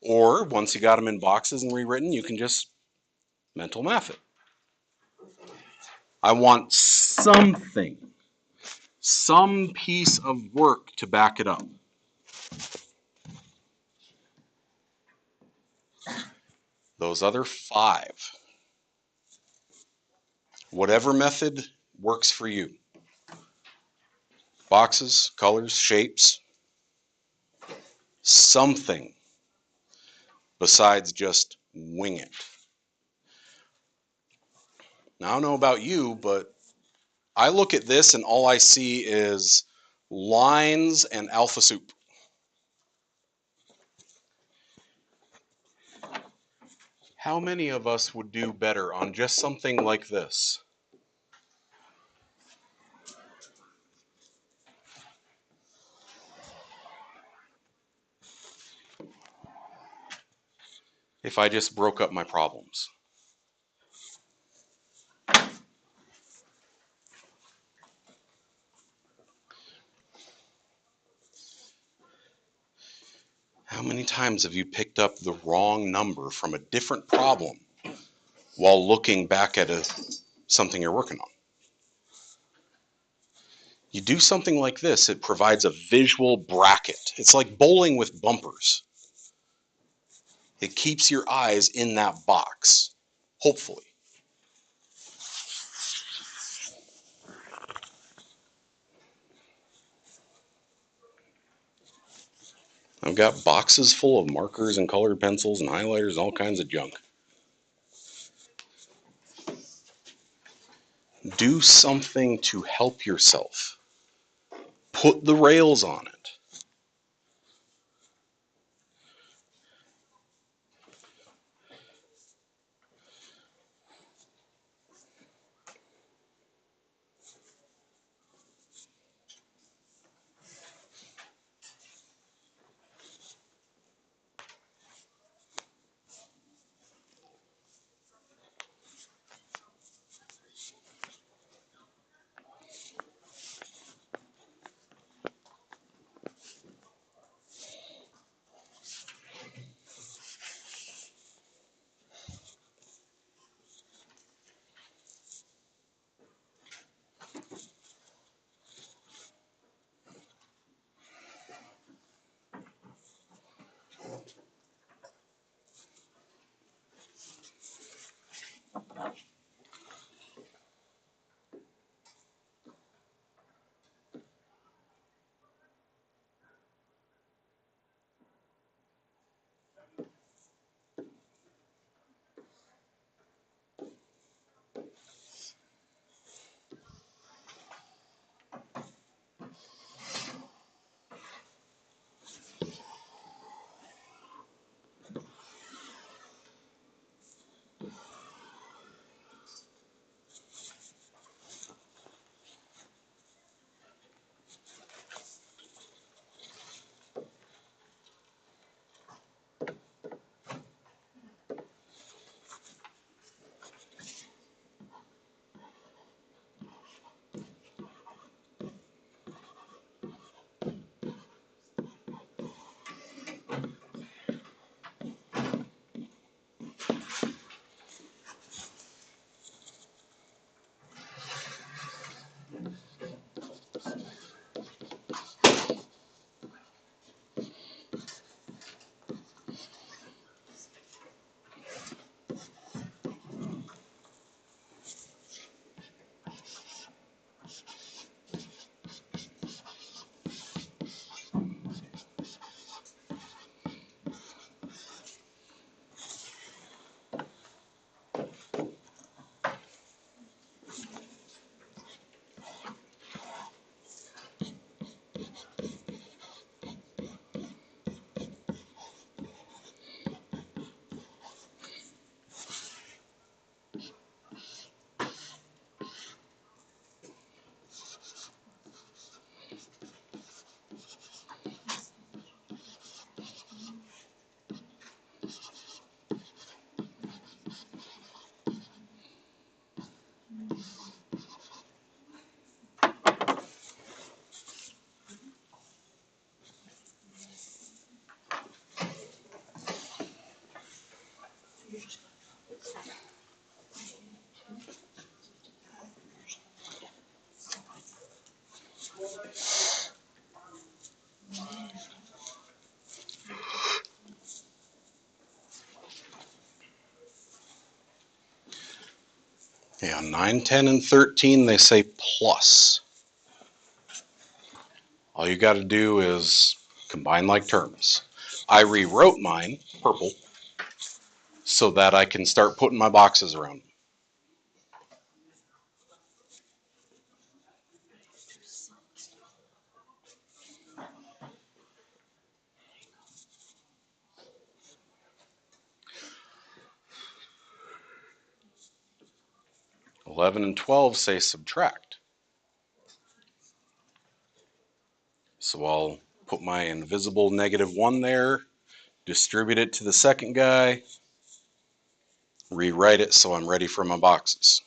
Or, once you got them in boxes and rewritten, you can just mental math it. I want something, some piece of work to back it up. Those other 5. Whatever method works for you. Boxes, colors, shapes. Something besides just wing it. Now, I don't know about you, but I look at this and all I see is lines and alpha soup. How many of us would do better on just something like this? If I just broke up my problems. How many times have you picked up the wrong number from a different problem while looking back at something you're working on? You do something like this, it provides a visual bracket. It's like bowling with bumpers. It keeps your eyes in that box, hopefully. I've got boxes full of markers and colored pencils and highlighters and all kinds of junk. Do something to help yourself. Put the rails on it. Okay, on 9, 10, and 13, they say plus. All you got to do is combine like terms. I rewrote mine, purple, so that I can start putting my boxes around. 11 and 12 say subtract. So I'll put my invisible -1 there, distribute it to the second guy, rewrite it so I'm ready for my boxes.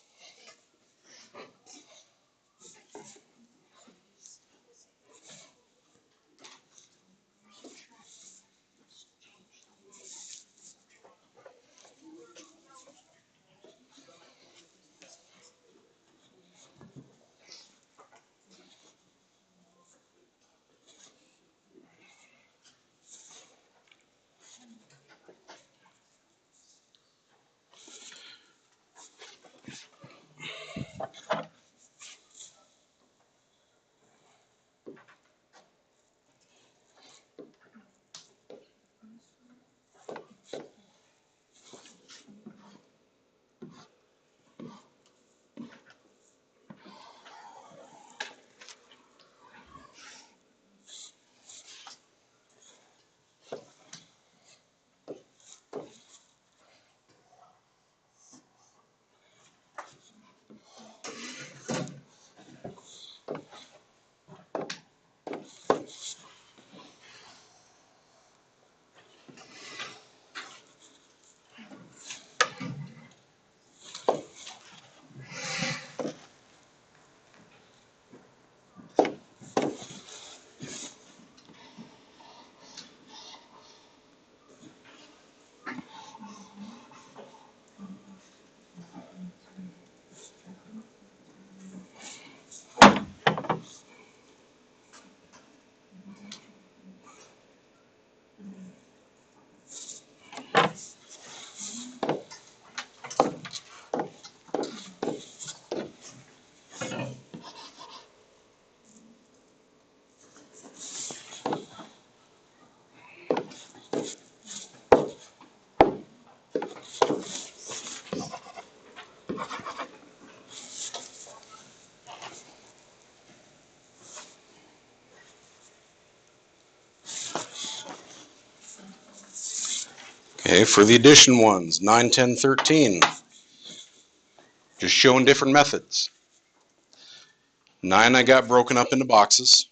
Okay, for the addition ones, 9, 10, 13. Just showing different methods. 9 I got broken up into boxes.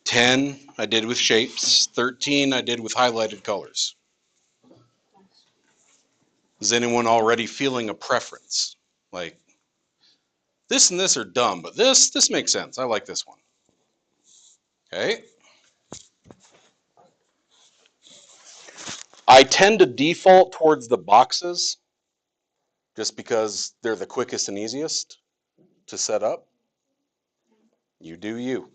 10 I did with shapes. 13 I did with highlighted colors. Is anyone already feeling a preference? Like, this and this are dumb, but this makes sense. I like this one. Okay. I tend to default towards the boxes just because they're the quickest and easiest to set up. You do you.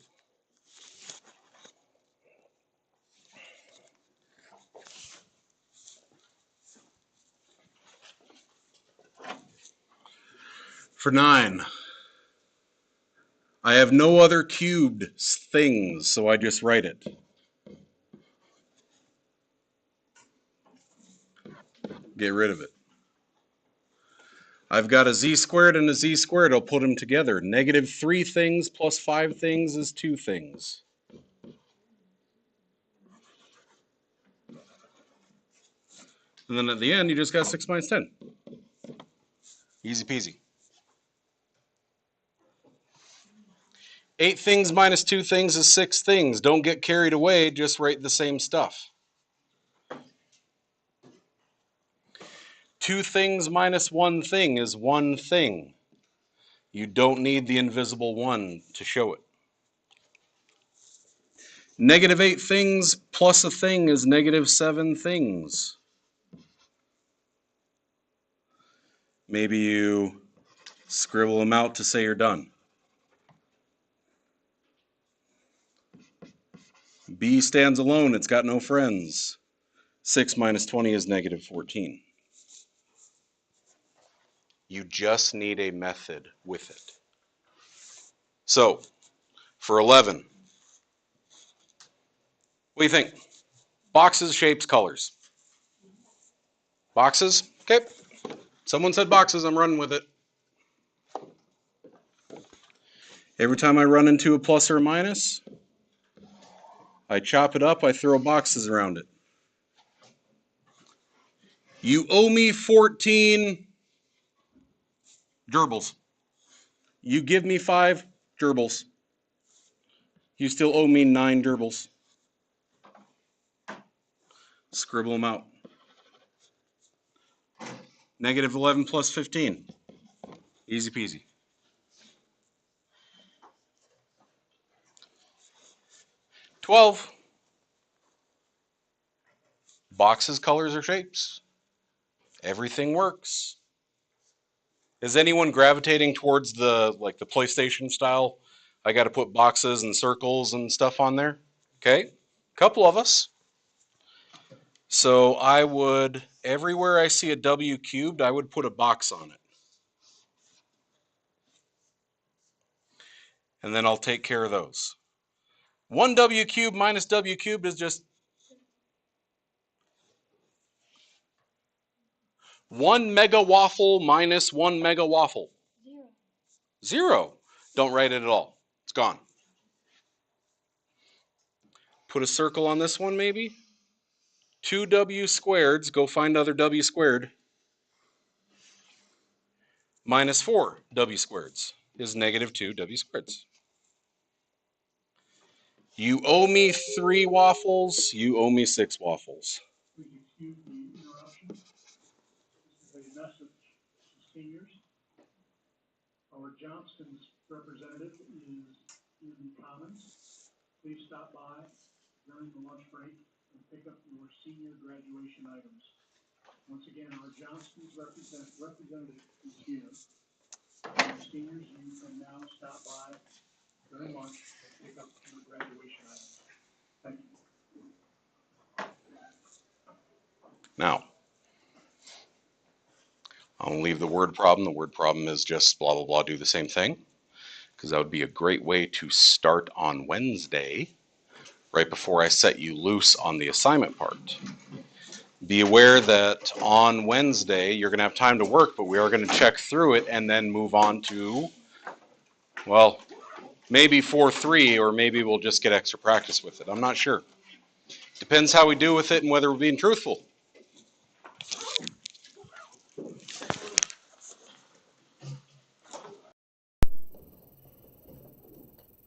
For 9, I have no other cubed things, so I just write it. Get rid of it. I've got a z squared and a z squared. I'll put them together. -3 things plus 5 things is 2 things. And then at the end, you just got 6 minus 10. Easy peasy. 8 things minus 2 things is 6 things. Don't get carried away. Just write the same stuff. 2 things minus 1 thing is 1 thing. You don't need the invisible 1 to show it. -8 things plus a thing is -7 things. Maybe you scribble them out to say you're done. B stands alone. It's got no friends. 6 minus 20 is -14. You just need a method with it. So, for 11, what do you think? Boxes, shapes, colors. Boxes? Okay. Someone said boxes, I'm running with it. Every time I run into a plus or a minus, I chop it up, I throw boxes around it. You owe me 14 gerbils. You give me 5 gerbils. You still owe me 9 gerbils. Scribble them out. Negative 11 plus 15. Easy peasy. 12. Boxes, colors, or shapes. Everything works. Is anyone gravitating towards the PlayStation style? I got to put boxes and circles and stuff on there. Okay, couple of us. So I would, everywhere I see a W cubed, I would put a box on it. And then I'll take care of those. 1 W cubed minus W cubed is just 1 mega waffle minus 1 mega waffle. 0. Don't write it at all. It's gone. Put a circle on this one maybe. 2W squareds, go find other W squared, minus 4W squareds is negative 2W squareds. You owe me 3 waffles, you owe me 6 waffles. Please excuse the interruption. This is a message to seniors. Our Johnston's representative is in the Commons. Please stop by during the lunch break and pick up your senior graduation items. Once again, our Johnston's representative is here. And seniors, you can now stop by during lunch and pick up your graduation items. Thank you. Now, I'll leave the word problem. The word problem is just blah, blah, blah, do the same thing. Because that would be a great way to start on Wednesday, right before I set you loose on the assignment part. Be aware that on Wednesday, you're going to have time to work, but we are going to check through it and then move on to, well, maybe 4-3, or maybe we'll just get extra practice with it. I'm not sure. Depends how we do with it and whether we're being truthful.